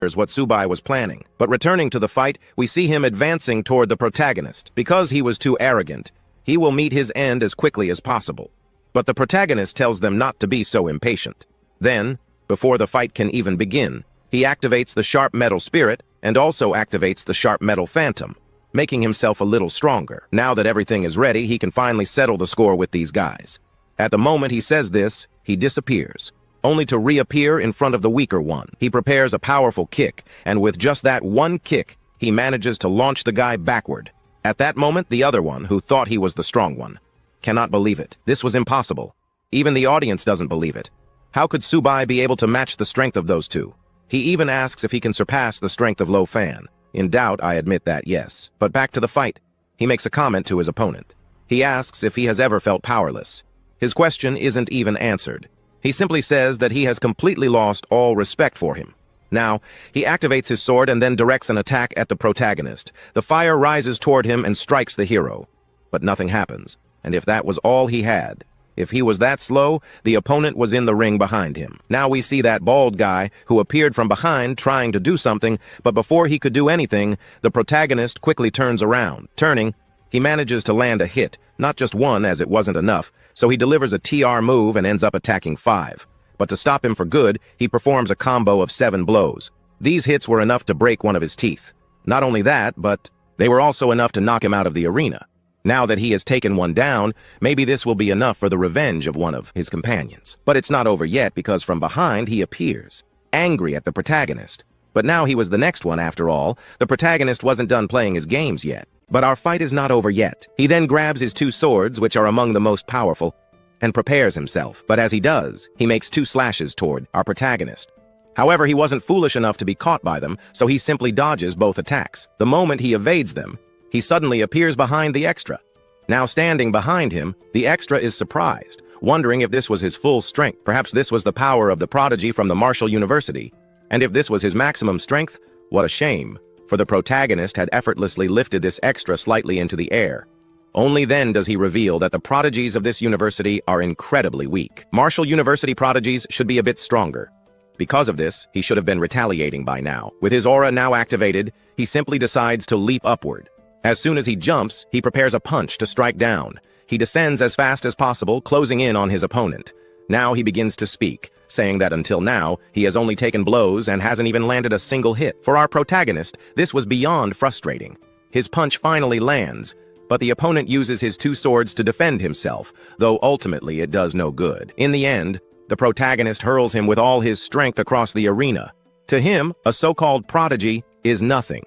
what Subai was planning. But returning to the fight, we see him advancing toward the protagonist. Because he was too arrogant, he will meet his end as quickly as possible. But the protagonist tells them not to be so impatient. Then, before the fight can even begin, he activates the sharp metal spirit and also activates the sharp metal phantom, making himself a little stronger. Now that everything is ready, he can finally settle the score with these guys. At the moment he says this, he disappears, only to reappear in front of the weaker one. He prepares a powerful kick, and with just that one kick, he manages to launch the guy backward. At that moment, the other one, who thought he was the strong one, cannot believe it. This was impossible. Even the audience doesn't believe it. How could Subai be able to match the strength of those two? He even asks if he can surpass the strength of Lo Fan. In doubt, I admit that, yes. But back to the fight. He makes a comment to his opponent. He asks if he has ever felt powerless. His question isn't even answered. He simply says that he has completely lost all respect for him. Now, he activates his sword and then directs an attack at the protagonist. The fire rises toward him and strikes the hero. But nothing happens. And if that was all he had, if he was that slow, the opponent was in the ring behind him. Now we see that bald guy who appeared from behind trying to do something, but before he could do anything, the protagonist quickly turns around. Turning, he manages to land a hit, not just one as it wasn't enough, so he delivers a TR move and ends up attacking 5. But to stop him for good, he performs a combo of 7 blows. These hits were enough to break one of his teeth. Not only that, but they were also enough to knock him out of the arena. Now that he has taken one down, maybe this will be enough for the revenge of one of his companions. But it's not over yet, because from behind he appears, angry at the protagonist. But now he was the next one after all. The protagonist wasn't done playing his games yet. But our fight is not over yet. He then grabs his 2 swords, which are among the most powerful, and prepares himself. But as he does, he makes 2 slashes toward our protagonist. However, he wasn't foolish enough to be caught by them, so he simply dodges both attacks. The moment he evades them, he suddenly appears behind the extra. Now standing behind him, the extra is surprised, wondering if this was his full strength. Perhaps this was the power of the prodigy from the Martial University. And if this was his maximum strength, what a shame, for the protagonist had effortlessly lifted this extra slightly into the air. Only then does he reveal that the prodigies of this university are incredibly weak. Martial University prodigies should be a bit stronger. Because of this, he should have been retaliating by now. With his aura now activated, he simply decides to leap upward. As soon as he jumps, he prepares a punch to strike down. He descends as fast as possible, closing in on his opponent. Now he begins to speak, saying that until now, he has only taken blows and hasn't even landed a single hit. For our protagonist, this was beyond frustrating. His punch finally lands, but the opponent uses his 2 swords to defend himself, though ultimately it does no good. In the end, the protagonist hurls him with all his strength across the arena. To him, a so-called prodigy is nothing.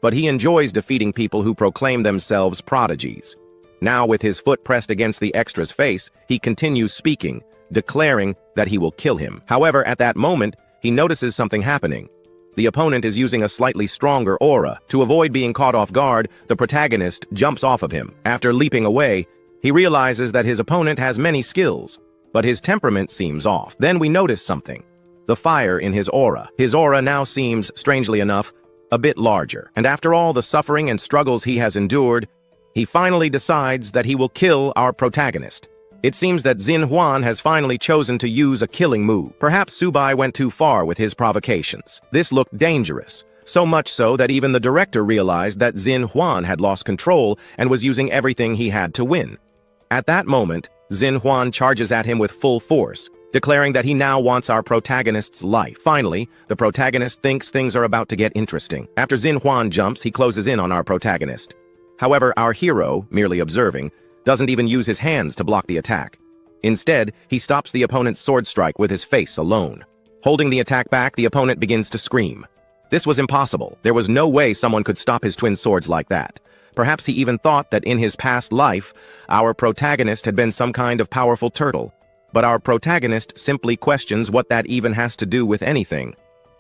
But he enjoys defeating people who proclaim themselves prodigies. Now with his foot pressed against the extra's face, he continues speaking, declaring that he will kill him. However, at that moment, he notices something happening. The opponent is using a slightly stronger aura. To avoid being caught off guard, the protagonist jumps off of him. After leaping away, he realizes that his opponent has many skills, but his temperament seems off. Then we notice something. The fire in his aura. His aura now seems, strangely enough, a bit larger. And after all the suffering and struggles he has endured, he finally decides that he will kill our protagonist. It seems that Xin Huan has finally chosen to use a killing move. Perhaps Subai went too far with his provocations. This looked dangerous, so much so that even the director realized that Xin Huan had lost control and was using everything he had to win. At that moment, Xin Huan charges at him with full force, declaring that he now wants our protagonist's life. Finally, the protagonist thinks things are about to get interesting. After Xin Huan jumps, he closes in on our protagonist. However, our hero, merely observing, doesn't even use his hands to block the attack. Instead, he stops the opponent's sword strike with his face alone. Holding the attack back, the opponent begins to scream. This was impossible. There was no way someone could stop his twin swords like that. Perhaps he even thought that in his past life, our protagonist had been some kind of powerful turtle. But our protagonist simply questions what that even has to do with anything.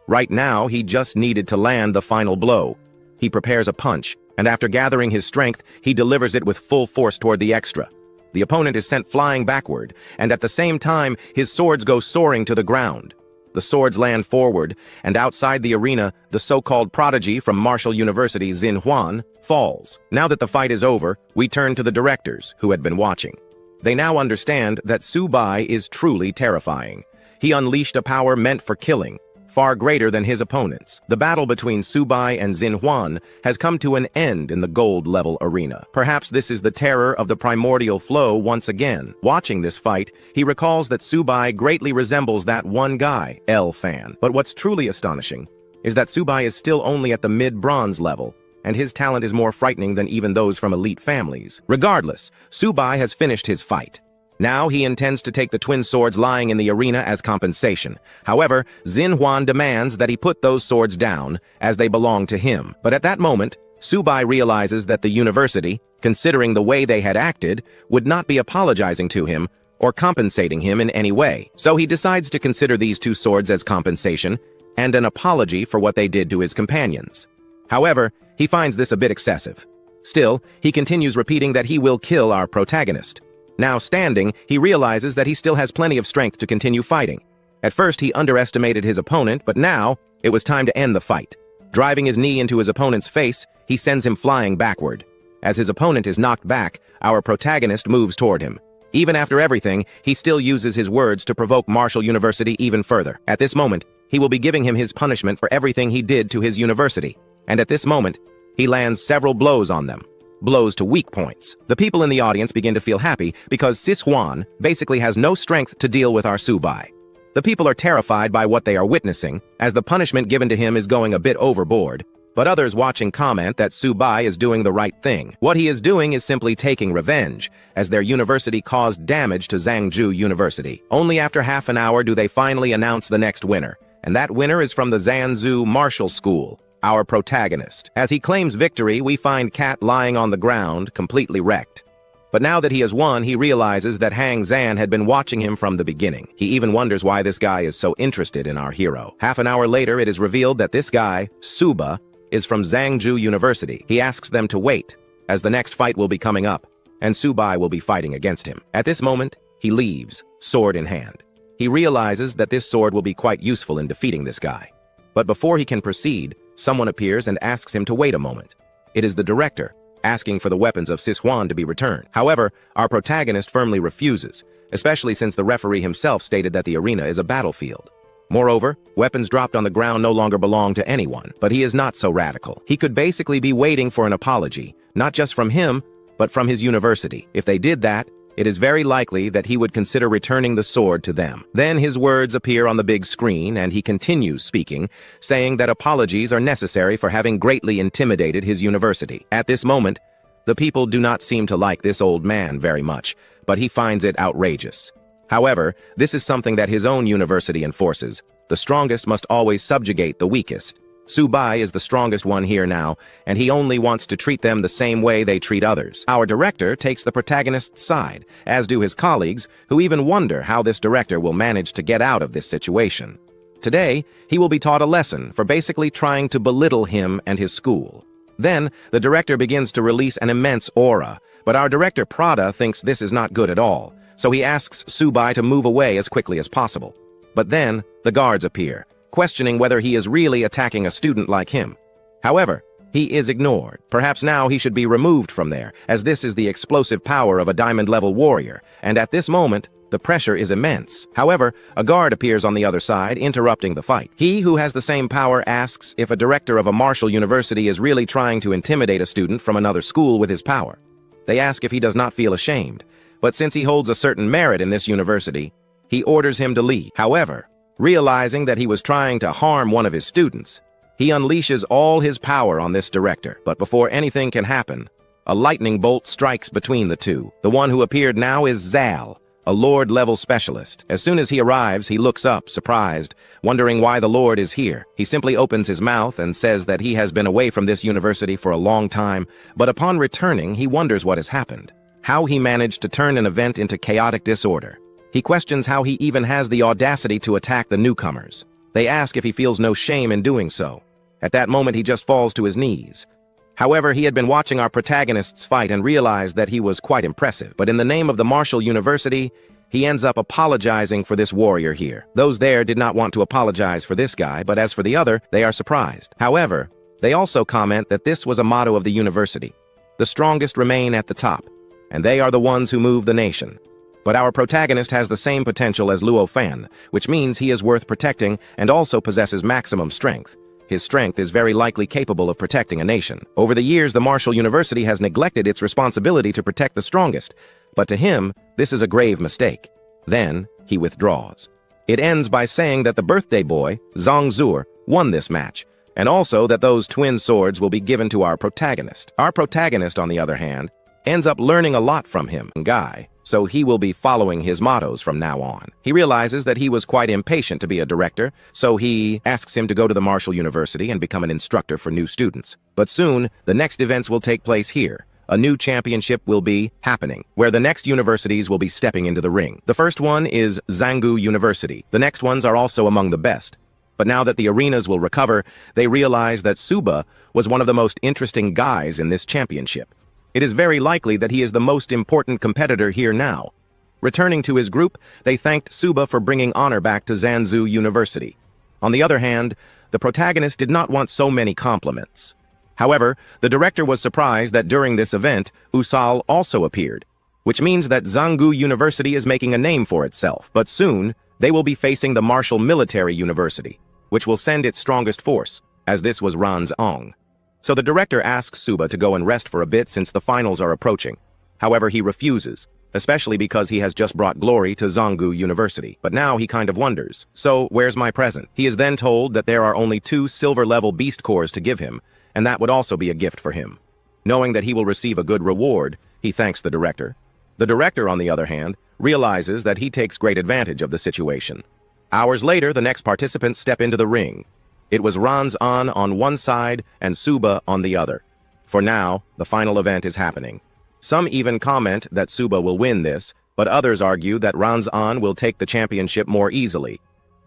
Right now, he just needed to land the final blow. He prepares a punch, and after gathering his strength, he delivers it with full force toward the extra. The opponent is sent flying backward, and at the same time, his swords go soaring to the ground. The swords land forward, and outside the arena, the so-called prodigy from Martial University, Xin Huan, falls. Now that the fight is over, we turn to the directors, who had been watching. They now understand that Subai is truly terrifying. He unleashed a power meant for killing, far greater than his opponents. The battle between Subai and Xinhuan has come to an end in the gold-level arena. Perhaps this is the terror of the primordial flow once again. Watching this fight, he recalls that Subai greatly resembles that one guy, L-Fan. But what's truly astonishing is that Subai is still only at the mid-bronze level, and his talent is more frightening than even those from elite families. Regardless, Subai has finished his fight. Now he intends to take the twin swords lying in the arena as compensation. However, Xinhuan demands that he put those swords down, as they belong to him. But at that moment, Subai realizes that the university, considering the way they had acted, would not be apologizing to him or compensating him in any way. So he decides to consider these two swords as compensation and an apology for what they did to his companions. However, he finds this a bit excessive. Still, he continues repeating that he will kill our protagonist. Now standing, he realizes that he still has plenty of strength to continue fighting. At first, he underestimated his opponent, but now, it was time to end the fight. Driving his knee into his opponent's face, he sends him flying backward. As his opponent is knocked back, our protagonist moves toward him. Even after everything, he still uses his words to provoke Martial University even further. At this moment, he will be giving him his punishment for everything he did to his university. And at this moment, he lands several blows on them. Blows to weak points. The people in the audience begin to feel happy because Xinhuan basically has no strength to deal with our Subai. The people are terrified by what they are witnessing, as the punishment given to him is going a bit overboard, but others watching comment that Subai is doing the right thing. What he is doing is simply taking revenge, as their university caused damage to Zhangzhou University. Only after half an hour do they finally announce the next winner, and that winner is from the Zhangzhou Martial School. Our protagonist. As he claims victory, we find Cat lying on the ground, completely wrecked. But now that he has won, he realizes that Hang Zan had been watching him from the beginning. He even wonders why this guy is so interested in our hero. Half an hour later, it is revealed that this guy, Suba, is from Zhangzhou University. He asks them to wait, as the next fight will be coming up, and Subai will be fighting against him. At this moment, he leaves, sword in hand. He realizes that this sword will be quite useful in defeating this guy. But before he can proceed, someone appears and asks him to wait a moment. It is the director, asking for the weapons of Xinhuan to be returned. However, our protagonist firmly refuses, especially since the referee himself stated that the arena is a battlefield. Moreover, weapons dropped on the ground no longer belong to anyone, but he is not so radical. He could basically be waiting for an apology, not just from him, but from his university. If they did that, it is very likely that he would consider returning the sword to them. Then his words appear on the big screen, and he continues speaking, saying that apologies are necessary for having greatly intimidated his university. At this moment, the people do not seem to like this old man very much, but he finds it outrageous. However, this is something that his own university enforces. The strongest must always subjugate the weakest. Subai is the strongest one here now, and he only wants to treat them the same way they treat others. Our director takes the protagonist's side, as do his colleagues, who even wonder how this director will manage to get out of this situation. Today, he will be taught a lesson for basically trying to belittle him and his school. Then, the director begins to release an immense aura, but our director Prada thinks this is not good at all, so he asks Subai to move away as quickly as possible. But then, the guards appear, questioning whether he is really attacking a student like him. However, he is ignored. Perhaps now he should be removed from there, as this is the explosive power of a diamond-level warrior, and at this moment, the pressure is immense. However, a guard appears on the other side, interrupting the fight. He who has the same power asks if a director of a martial university is really trying to intimidate a student from another school with his power. They ask if he does not feel ashamed, but since he holds a certain merit in this university, he orders him to leave. However, realizing that he was trying to harm one of his students, he unleashes all his power on this director. But before anything can happen, a lightning bolt strikes between the two. The one who appeared now is Zal, a Lord-level specialist. As soon as he arrives, he looks up, surprised, wondering why the Lord is here. He simply opens his mouth and says that he has been away from this university for a long time, but upon returning, he wonders what has happened, how he managed to turn an event into chaotic disorder. He questions how he even has the audacity to attack the newcomers. They ask if he feels no shame in doing so. At that moment, he just falls to his knees. However, he had been watching our protagonists fight and realized that he was quite impressive. But in the name of the Martial University, he ends up apologizing for this warrior here. Those there did not want to apologize for this guy, but as for the other, they are surprised. However, they also comment that this was a motto of the university. The strongest remain at the top, and they are the ones who move the nation. But our protagonist has the same potential as Luo Fan, which means he is worth protecting and also possesses maximum strength. His strength is very likely capable of protecting a nation. Over the years, the Martial University has neglected its responsibility to protect the strongest, but to him, this is a grave mistake. Then, he withdraws. It ends by saying that the birthday boy, Zhang Zur, won this match, and also that those twin swords will be given to our protagonist. Our protagonist, on the other hand, ends up learning a lot from him, Guy, so he will be following his mottos from now on. He realizes that he was quite impatient to be a director, so he asks him to go to the Martial University and become an instructor for new students. But soon, the next events will take place here. A new championship will be happening, where the next universities will be stepping into the ring. The first one is Zhanggu University. The next ones are also among the best. But now that the arenas will recover, they realize that Suba was one of the most interesting guys in this championship. It is very likely that he is the most important competitor here now. Returning to his group, they thanked Suba for bringing honor back to Zhanggu University. On the other hand, the protagonist did not want so many compliments. However, the director was surprised that during this event, Usal also appeared, which means that Zhanggu University is making a name for itself. But soon, they will be facing the Martial Military University, which will send its strongest force, as this was Ranzong. So the director asks Suba to go and rest for a bit since the finals are approaching. However, he refuses, especially because he has just brought glory to Zhanggu University. But now he kind of wonders, so where's my present? He is then told that there are only 2 silver-level beast cores to give him, and that would also be a gift for him. Knowing that he will receive a good reward, he thanks the director. The director, on the other hand, realizes that he takes great advantage of the situation. Hours later, the next participants step into the ring. It was Ranzan on one side and Suba on the other. For now, the final event is happening. Some even comment that Suba will win this, but others argue that Ranzan will take the championship more easily.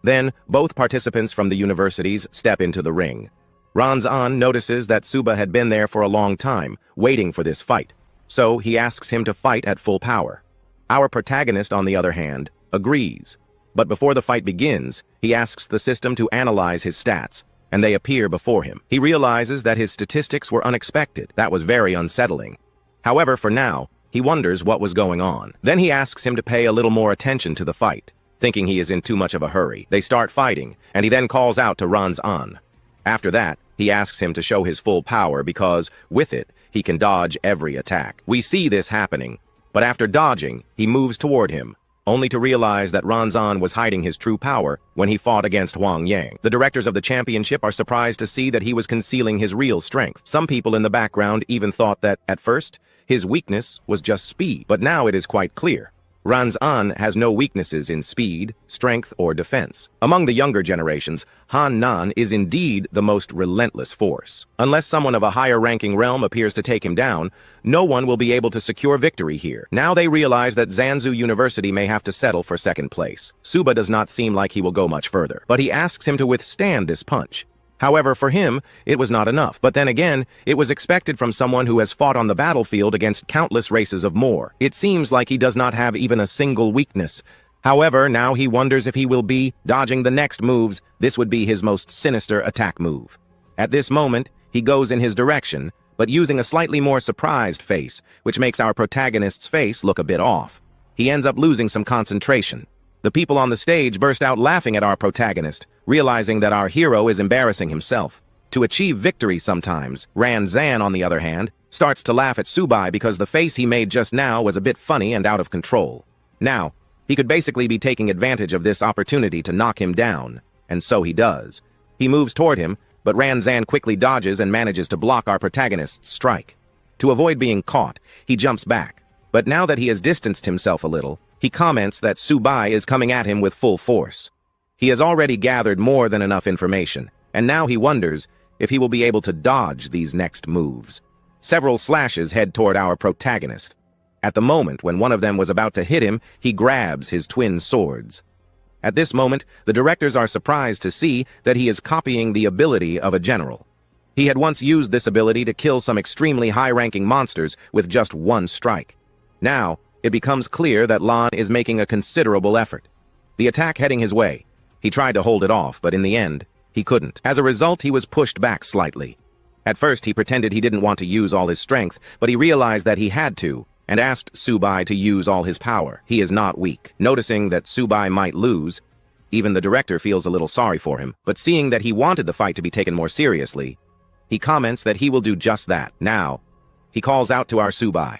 Then, both participants from the universities step into the ring. Ranzan notices that Suba had been there for a long time, waiting for this fight, so he asks him to fight at full power. Our protagonist, on the other hand, agrees. But before the fight begins, he asks the system to analyze his stats, and they appear before him. He realizes that his statistics were unexpected. That was very unsettling. However, for now, he wonders what was going on. Then he asks him to pay a little more attention to the fight, thinking he is in too much of a hurry. They start fighting, and he then calls out to Ranzan. After that, he asks him to show his full power because, with it, he can dodge every attack. We see this happening, but after dodging, he moves toward him, only to realize that Ranzan was hiding his true power when he fought against Huang Yang. The directors of the championship are surprised to see that he was concealing his real strength. Some people in the background even thought that, at first, his weakness was just speed, but now it is quite clear. Ranzan has no weaknesses in speed, strength, or defense. Among the younger generations, Han Nan is indeed the most relentless force. Unless someone of a higher-ranking realm appears to take him down, no one will be able to secure victory here. Now they realize that Zhanggu University may have to settle for second place. Suba does not seem like he will go much further, but he asks him to withstand this punch. However, for him, it was not enough. But then again, it was expected from someone who has fought on the battlefield against countless races of more. It seems like he does not have even a single weakness. However, now he wonders if he will be dodging the next moves. This would be his most sinister attack move. At this moment, he goes in his direction, but using a slightly more surprised face, which makes our protagonist's face look a bit off. He ends up losing some concentration. The people on the stage burst out laughing at our protagonist, realizing that our hero is embarrassing himself. To achieve victory sometimes, Ranzan, on the other hand, starts to laugh at Subai because the face he made just now was a bit funny and out of control. Now, he could basically be taking advantage of this opportunity to knock him down, and so he does. He moves toward him, but Ranzan quickly dodges and manages to block our protagonist's strike. To avoid being caught, he jumps back, but now that he has distanced himself a little, he comments that Subai is coming at him with full force. He has already gathered more than enough information, and now he wonders if he will be able to dodge these next moves. Several slashes head toward our protagonist. At the moment when one of them was about to hit him, he grabs his twin swords. At this moment, the directors are surprised to see that he is copying the ability of a general. He had once used this ability to kill some extremely high-ranking monsters with just one strike. Now, it becomes clear that Lan is making a considerable effort. The attack heading his way. He tried to hold it off, but in the end, he couldn't. As a result, he was pushed back slightly. At first, he pretended he didn't want to use all his strength, but he realized that he had to, and asked Subai to use all his power. He is not weak. Noticing that Subai might lose, even the director feels a little sorry for him, but seeing that he wanted the fight to be taken more seriously, he comments that he will do just that. Now, he calls out to our Subai,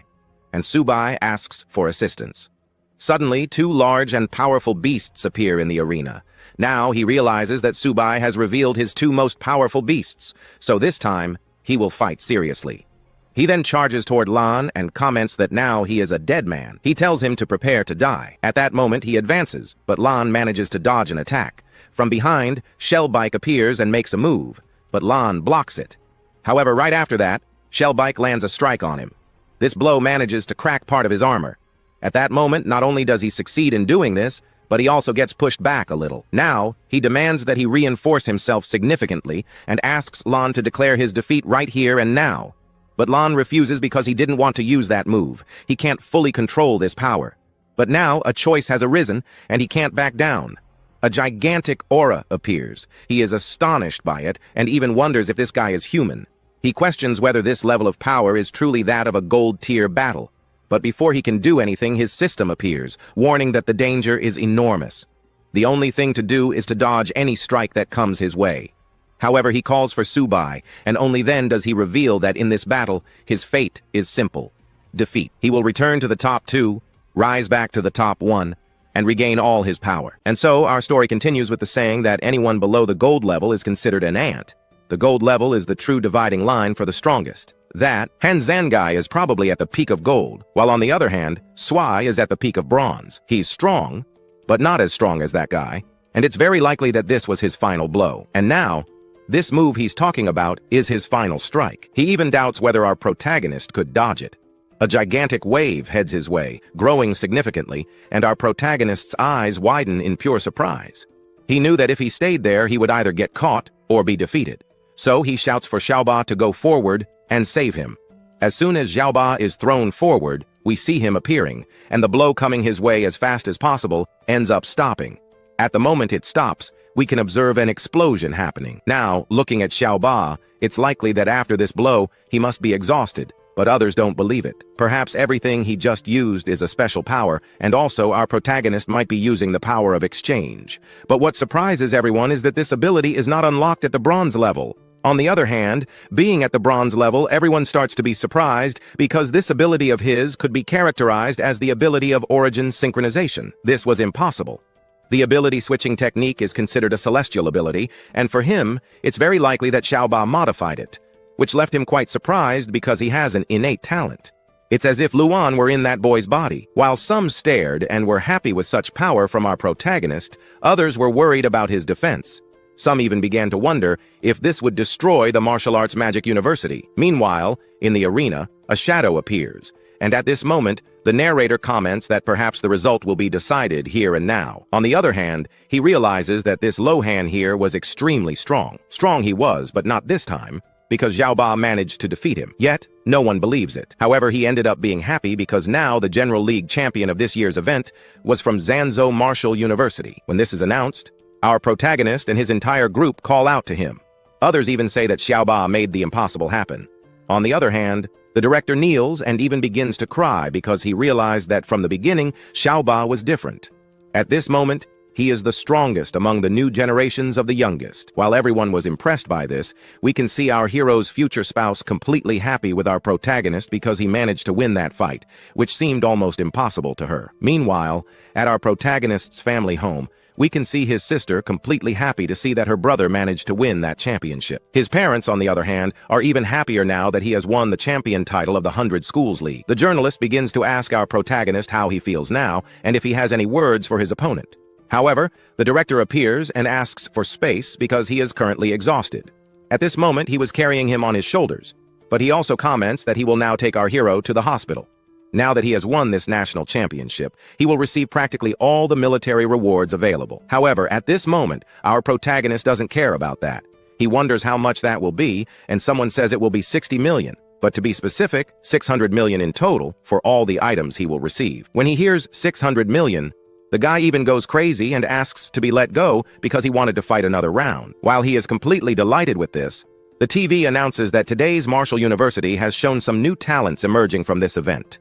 and Subai asks for assistance. Suddenly, two large and powerful beasts appear in the arena. Now he realizes that Subai has revealed his two most powerful beasts, so this time, he will fight seriously. He then charges toward Lan and comments that now he is a dead man. He tells him to prepare to die. At that moment, he advances, but Lan manages to dodge an attack. From behind, Shellbike appears and makes a move, but Lan blocks it. However, right after that, Shellbike lands a strike on him. This blow manages to crack part of his armor. At that moment, not only does he succeed in doing this, but he also gets pushed back a little. Now, he demands that he reinforce himself significantly and asks Lan to declare his defeat right here and now. But Lan refuses because he didn't want to use that move. He can't fully control this power. But now, a choice has arisen, and he can't back down. A gigantic aura appears. He is astonished by it, and even wonders if this guy is human. He questions whether this level of power is truly that of a gold-tier battle. But before he can do anything, his system appears, warning that the danger is enormous. The only thing to do is to dodge any strike that comes his way. However, he calls for Subai, and only then does he reveal that in this battle, his fate is simple: defeat. He will return to the top 2, rise back to the top 1, and regain all his power. And so, our story continues with the saying that anyone below the gold level is considered an ant. The gold level is the true dividing line for the strongest. That, Hanzangai is probably at the peak of gold, while on the other hand, Swai is at the peak of bronze. He's strong, but not as strong as that guy, and it's very likely that this was his final blow. And now, this move he's talking about is his final strike. He even doubts whether our protagonist could dodge it. A gigantic wave heads his way, growing significantly, and our protagonist's eyes widen in pure surprise. He knew that if he stayed there, he would either get caught or be defeated. So he shouts for Xiaoba to go forward and save him. As soon as Xiaoba is thrown forward, we see him appearing, and the blow coming his way as fast as possible ends up stopping. At the moment it stops, we can observe an explosion happening. Now, looking at Xiaoba, it's likely that after this blow, he must be exhausted, but others don't believe it. Perhaps everything he just used is a special power, and also our protagonist might be using the power of exchange. But what surprises everyone is that this ability is not unlocked at the bronze level. On the other hand, being at the bronze level, everyone starts to be surprised because this ability of his could be characterized as the ability of origin synchronization. This was impossible. The ability switching technique is considered a celestial ability, and for him, it's very likely that Xiaoba modified it, which left him quite surprised because he has an innate talent. It's as if Luan were in that boy's body. While some stared and were happy with such power from our protagonist, others were worried about his defense. Some even began to wonder if this would destroy the Martial Arts Magic University. Meanwhile, in the arena, a shadow appears, and at this moment, the narrator comments that perhaps the result will be decided here and now. On the other hand, he realizes that this Lohan here was extremely strong. Strong he was, but not this time, because Xiaoba managed to defeat him. Yet, no one believes it. However, he ended up being happy because now the General League champion of this year's event was from Zanzhou Martial University. When this is announced, our protagonist and his entire group call out to him. Others even say that Xiaoba made the impossible happen. On the other hand, the director kneels and even begins to cry because he realized that from the beginning, Xiaoba was different. At this moment, he is the strongest among the new generations of the youngest. While everyone was impressed by this, we can see our hero's future spouse completely happy with our protagonist because he managed to win that fight, which seemed almost impossible to her. Meanwhile, at our protagonist's family home, we can see his sister completely happy to see that her brother managed to win that championship. His parents, on the other hand, are even happier now that he has won the champion title of the 100 Schools League. The journalist begins to ask our protagonist how he feels now and if he has any words for his opponent. However, the director appears and asks for space because he is currently exhausted. At this moment, he was carrying him on his shoulders, but he also comments that he will now take our hero to the hospital. Now that he has won this national championship, he will receive practically all the military rewards available. However, at this moment, our protagonist doesn't care about that. He wonders how much that will be, and someone says it will be 60 million. But to be specific, 600 million in total for all the items he will receive. When he hears 600 million, the guy even goes crazy and asks to be let go because he wanted to fight another round. While he is completely delighted with this, the TV announces that today's Martial University has shown some new talents emerging from this event.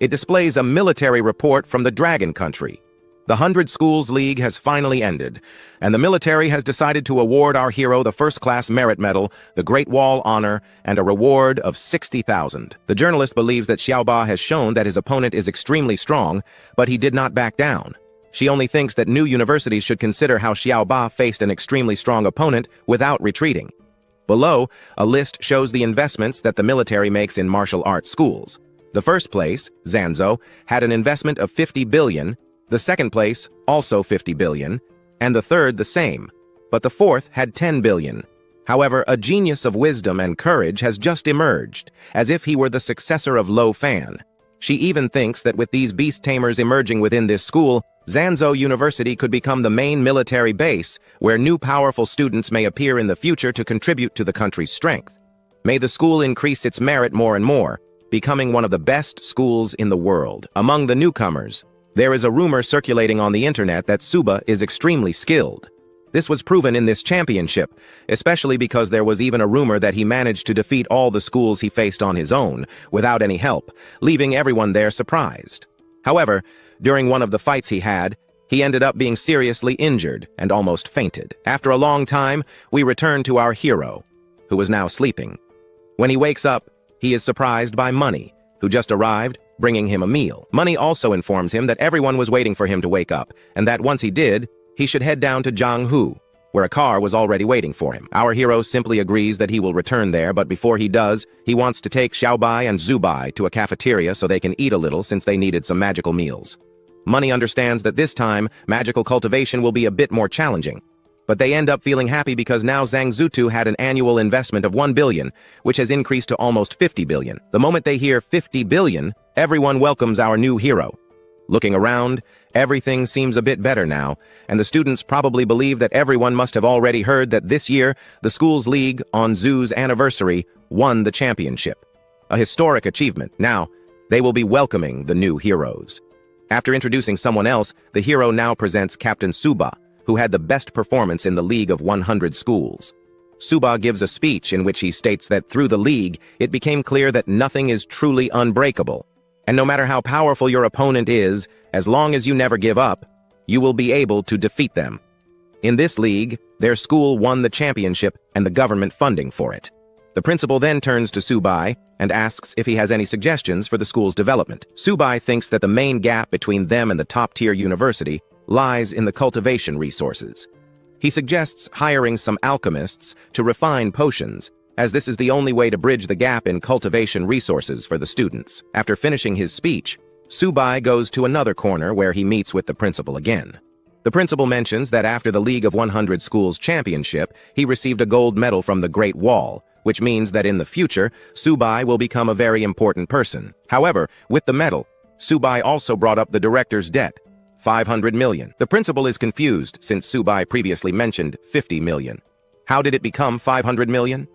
It displays a military report from the Dragon Country. The 100 Schools League has finally ended, and the military has decided to award our hero the first-class merit medal, the Great Wall Honor, and a reward of 60,000. The journalist believes that Xiaoba has shown that his opponent is extremely strong, but he did not back down. She only thinks that new universities should consider how Xiaoba faced an extremely strong opponent without retreating. Below, a list shows the investments that the military makes in martial arts schools. The first place, Zanzhou, had an investment of 50 billion, the second place, also 50 billion, and the third the same, but the fourth had 10 billion. However, a genius of wisdom and courage has just emerged, as if he were the successor of Lo Fan. She even thinks that with these beast tamers emerging within this school, Zanzhou University could become the main military base, where new powerful students may appear in the future to contribute to the country's strength. May the school increase its merit more and more, becoming one of the best schools in the world. Among the newcomers, there is a rumor circulating on the internet that Suba is extremely skilled. This was proven in this championship, especially because there was even a rumor that he managed to defeat all the schools he faced on his own, without any help, leaving everyone there surprised. However, during one of the fights he ended up being seriously injured and almost fainted. After a long time, we return to our hero, who is now sleeping. When he wakes up, he is surprised by Money, who just arrived, bringing him a meal. Money also informs him that everyone was waiting for him to wake up, and that once he did, he should head down to Jianghu, where a car was already waiting for him. Our hero simply agrees that he will return there, but before he does, he wants to take Xiaobai and Zubai to a cafeteria so they can eat a little since they needed some magical meals. Money understands that this time, magical cultivation will be a bit more challenging. But they end up feeling happy because now Zhangzutu had an annual investment of 1 billion, which has increased to almost 50 billion. The moment they hear 50 billion, everyone welcomes our new hero. Looking around, everything seems a bit better now, and the students probably believe that everyone must have already heard that this year, the Schools League, on Zhu's anniversary, won the championship. A historic achievement. Now, they will be welcoming the new heroes. After introducing someone else, the hero now presents Captain Suba, who had the best performance in the League of 100 Schools. Suba gives a speech in which he states that through the League, it became clear that nothing is truly unbreakable. And no matter how powerful your opponent is, as long as you never give up, you will be able to defeat them. In this league, their school won the championship and the government funding for it. The principal then turns to Subai and asks if he has any suggestions for the school's development. Subai thinks that the main gap between them and the top-tier university lies in the cultivation resources. He suggests hiring some alchemists to refine potions, as this is the only way to bridge the gap in cultivation resources for the students. After finishing his speech, Subai goes to another corner where he meets with the principal again. The principal mentions that after the League of 100 Schools championship, he received a gold medal from the Great Wall, which means that in the future, Subai will become a very important person. However, with the medal, Subai also brought up the director's debt, 500 million. The principal is confused since Subai previously mentioned 50 million. How did it become 500 million?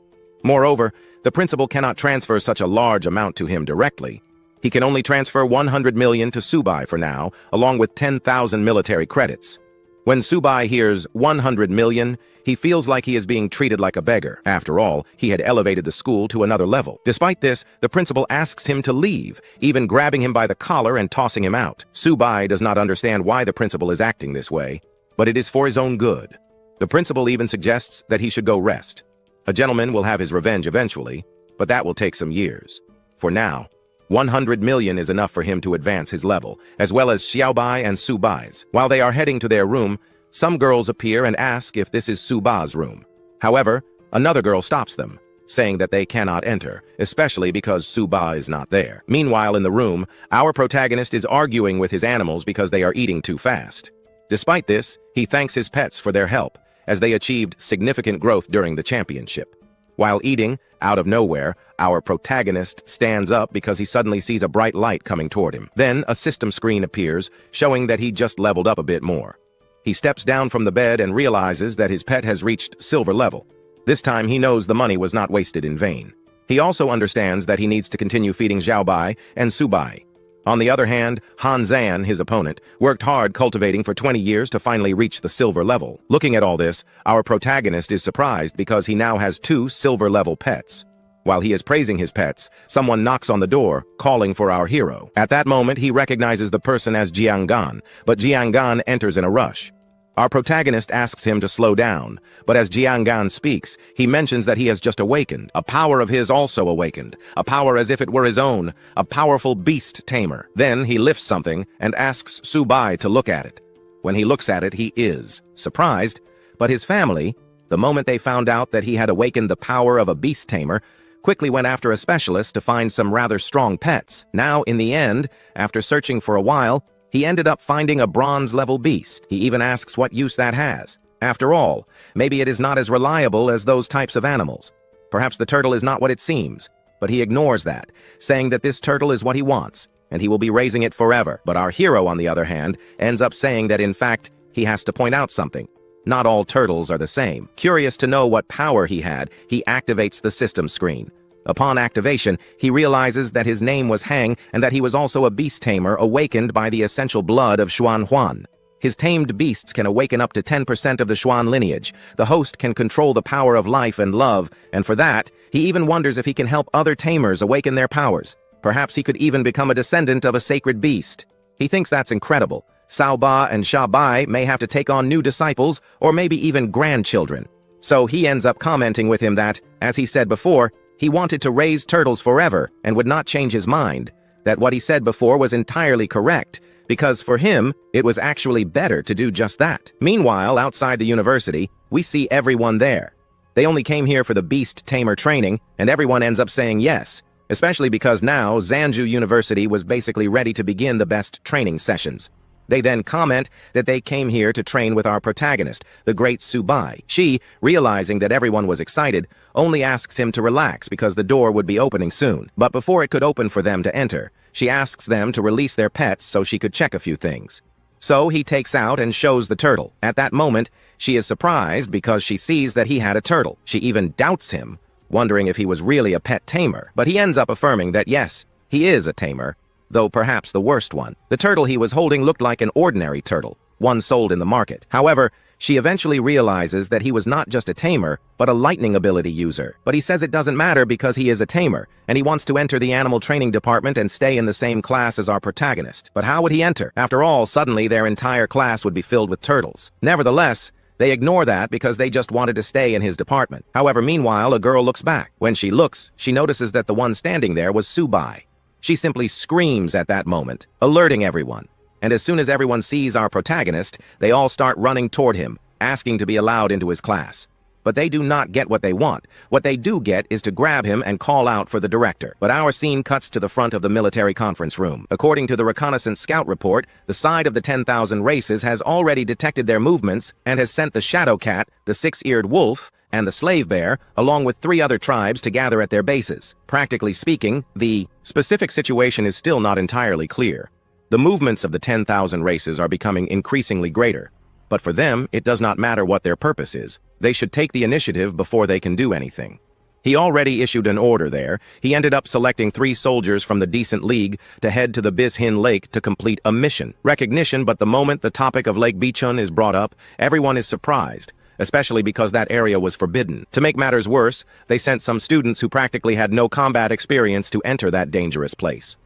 Moreover, the principal cannot transfer such a large amount to him directly. He can only transfer 100 million to Subai for now, along with 10,000 military credits. When Subai hears 100 million, he feels like he is being treated like a beggar. After all, he had elevated the school to another level. Despite this, the principal asks him to leave, even grabbing him by the collar and tossing him out. Subai does not understand why the principal is acting this way, but it is for his own good. The principal even suggests that he should go rest. A gentleman will have his revenge eventually, but that will take some years. For now, 100 million is enough for him to advance his level, as well as Xiaobai and Subai's. While they are heading to their room, some girls appear and ask if this is Suba's room. However, another girl stops them, saying that they cannot enter, especially because Suba is not there. Meanwhile, in the room, our protagonist is arguing with his animals because they are eating too fast. Despite this, he thanks his pets for their help, as they achieved significant growth during the championship. While eating, out of nowhere, our protagonist stands up because he suddenly sees a bright light coming toward him. Then, a system screen appears, showing that he just leveled up a bit more. He steps down from the bed and realizes that his pet has reached silver level. This time, he knows the money was not wasted in vain. He also understands that he needs to continue feeding Xiaobai and Subai. On the other hand, Han Zan, his opponent, worked hard cultivating for 20 years to finally reach the silver level. Looking at all this, our protagonist is surprised because he now has 2 silver-level pets. While he is praising his pets, someone knocks on the door, calling for our hero. At that moment, he recognizes the person as Jiangan, but Jiangan enters in a rush. Our protagonist asks him to slow down, but as Jiangan speaks, he mentions that he has just awakened. A power of his also awakened, a power as if it were his own, a powerful beast tamer. Then he lifts something and asks Subai to look at it. When he looks at it, he is surprised, but his family, the moment they found out that he had awakened the power of a beast tamer, quickly went after a specialist to find some rather strong pets. Now, in the end, after searching for a while, he ended up finding a bronze-level beast. He even asks what use that has. After all, maybe it is not as reliable as those types of animals. Perhaps the turtle is not what it seems, but he ignores that, saying that this turtle is what he wants, and he will be raising it forever. But our hero, on the other hand, ends up saying that in fact, he has to point out something. Not all turtles are the same. Curious to know what power he had, he activates the system screen. Upon activation, he realizes that his name was Hang and that he was also a beast tamer awakened by the essential blood of Xuan Huan. His tamed beasts can awaken up to 10% of the Xuan lineage. The host can control the power of life and love, and for that, he even wonders if he can help other tamers awaken their powers. Perhaps he could even become a descendant of a sacred beast. He thinks that's incredible. Sao Ba and Sha Bai may have to take on new disciples, or maybe even grandchildren. So he ends up commenting with him that, as he said before, he wanted to raise turtles forever and would not change his mind, that what he said before was entirely correct, because for him, it was actually better to do just that. Meanwhile, outside the university, we see everyone there. They only came here for the beast tamer training, and everyone ends up saying yes, especially because now Zanju University was basically ready to begin the best training sessions. They then comment that they came here to train with our protagonist, the great Subai. She, realizing that everyone was excited, only asks him to relax because the door would be opening soon. But before it could open for them to enter, she asks them to release their pets so she could check a few things. So he takes out and shows the turtle. At that moment, she is surprised because she sees that he had a turtle. She even doubts him, wondering if he was really a pet tamer. But he ends up affirming that yes, he is a tamer, though perhaps the worst one. The turtle he was holding looked like an ordinary turtle, one sold in the market. However, she eventually realizes that he was not just a tamer, but a lightning ability user. But he says it doesn't matter because he is a tamer, and he wants to enter the animal training department and stay in the same class as our protagonist. But how would he enter? After all, suddenly their entire class would be filled with turtles. Nevertheless, they ignore that because they just wanted to stay in his department. However, meanwhile, a girl looks back. When she looks, she notices that the one standing there was Subai. She simply screams at that moment, alerting everyone. And as soon as everyone sees our protagonist, they all start running toward him, asking to be allowed into his class. But they do not get what they want. What they do get is to grab him and call out for the director. But our scene cuts to the front of the military conference room. According to the reconnaissance scout report, the side of the 10,000 races has already detected their movements and has sent the shadow cat, the six-eared wolf, and the slave bear, along with 3 other tribes to gather at their bases. Practically speaking, the specific situation is still not entirely clear. The movements of the 10,000 races are becoming increasingly greater. But for them, it does not matter what their purpose is. They should take the initiative before they can do anything. He already issued an order there. He ended up selecting 3 soldiers from the Decent League to head to the Bishin Lake to complete a mission. Recognition, but the moment the topic of Lake Bichun is brought up, everyone is surprised, especially because that area was forbidden. To make matters worse, they sent some students who practically had no combat experience to enter that dangerous place.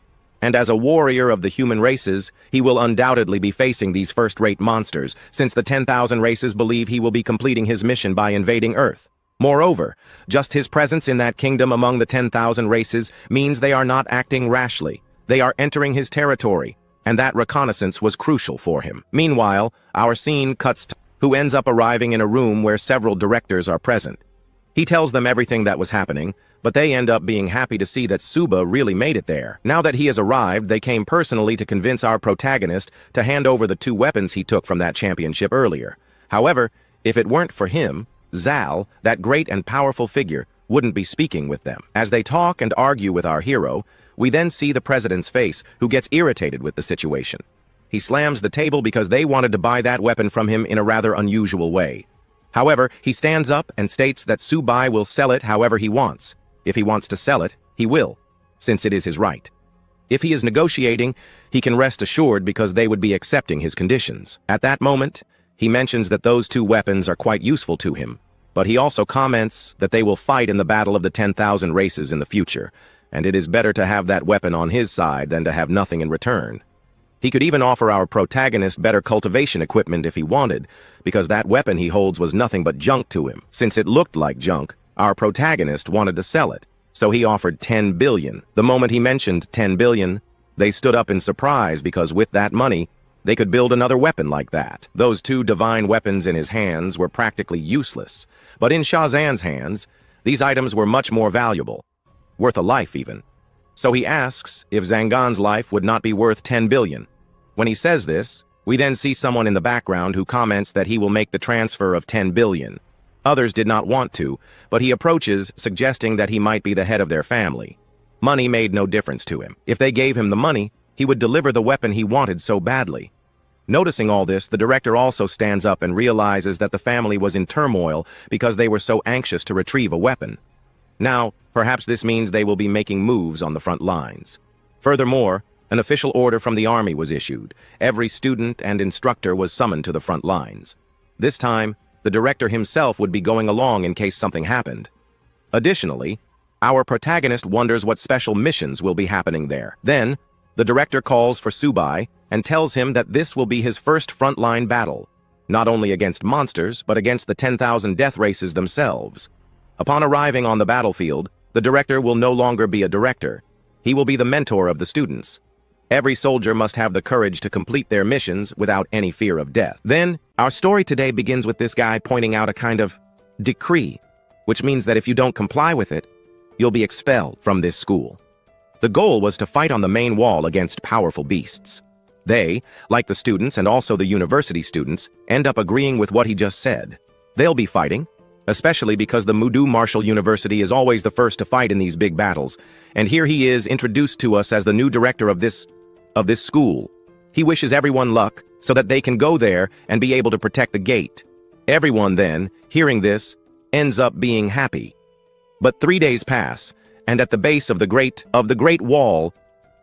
And as a warrior of the human races, he will undoubtedly be facing these first-rate monsters, since the 10,000 races believe he will be completing his mission by invading Earth. Moreover, just his presence in that kingdom among the 10,000 races means they are not acting rashly. They are entering his territory, and that reconnaissance was crucial for him. Meanwhile, our scene cuts to who ends up arriving in a room where several directors are present. He tells them everything that was happening, but they end up being happy to see that Suba really made it there. Now that he has arrived, they came personally to convince our protagonist to hand over the 2 weapons he took from that championship earlier. However, if it weren't for him, Zal, that great and powerful figure, wouldn't be speaking with them. As they talk and argue with our hero, we then see the president's face, who gets irritated with the situation. He slams the table because they wanted to buy that weapon from him in a rather unusual way. However, he stands up and states that Subai will sell it however he wants. If he wants to sell it, he will, since it is his right. If he is negotiating, he can rest assured because they would be accepting his conditions. At that moment, he mentions that those 2 weapons are quite useful to him, But he also comments that they will fight in the battle of the 10,000 races in the future, and it is better to have that weapon on his side than to have nothing in return. He could even offer our protagonist better cultivation equipment if he wanted, because that weapon he holds was nothing but junk to him. Since it looked like junk, our protagonist wanted to sell it, so he offered 10 billion. The moment he mentioned 10 billion, they stood up in surprise because with that money, they could build another weapon like that. Those two divine weapons in his hands were practically useless, but in Shazan's hands, these items were much more valuable, worth a life even. So he asks if Zangan's life would not be worth 10 billion. When he says this, we then see someone in the background who comments that he will make the transfer of 10 billion. Others did not want to, but he approaches, suggesting that he might be the head of their family. Money made no difference to him. If they gave him the money, he would deliver the weapon he wanted so badly. Noticing all this, the director also stands up and realizes that the family was in turmoil because they were so anxious to retrieve a weapon. Now, perhaps this means they will be making moves on the front lines. Furthermore, an official order from the army was issued. Every student and instructor was summoned to the front lines. This time, the director himself would be going along in case something happened. Additionally, our protagonist wonders what special missions will be happening there. Then, the director calls for Subai and tells him that this will be his first frontline battle, not only against monsters, but against the 10,000 death races themselves. Upon arriving on the battlefield, the director will no longer be a director. He will be the mentor of the students. Every soldier must have the courage to complete their missions without any fear of death. Then, our story today begins with this guy pointing out a kind of decree, which means that if you don't comply with it, you'll be expelled from this school. The goal was to fight on the main wall against powerful beasts. They, like the students and also the university students, end up agreeing with what he just said. They'll be fighting, especially because the Mudu Martial University is always the first to fight in these big battles, and here he is introduced to us as the new director of this school. He wishes everyone luck so that they can go there and be able to protect the gate. Everyone then, hearing this, ends up being happy. But 3 days pass, and at the base of the great wall,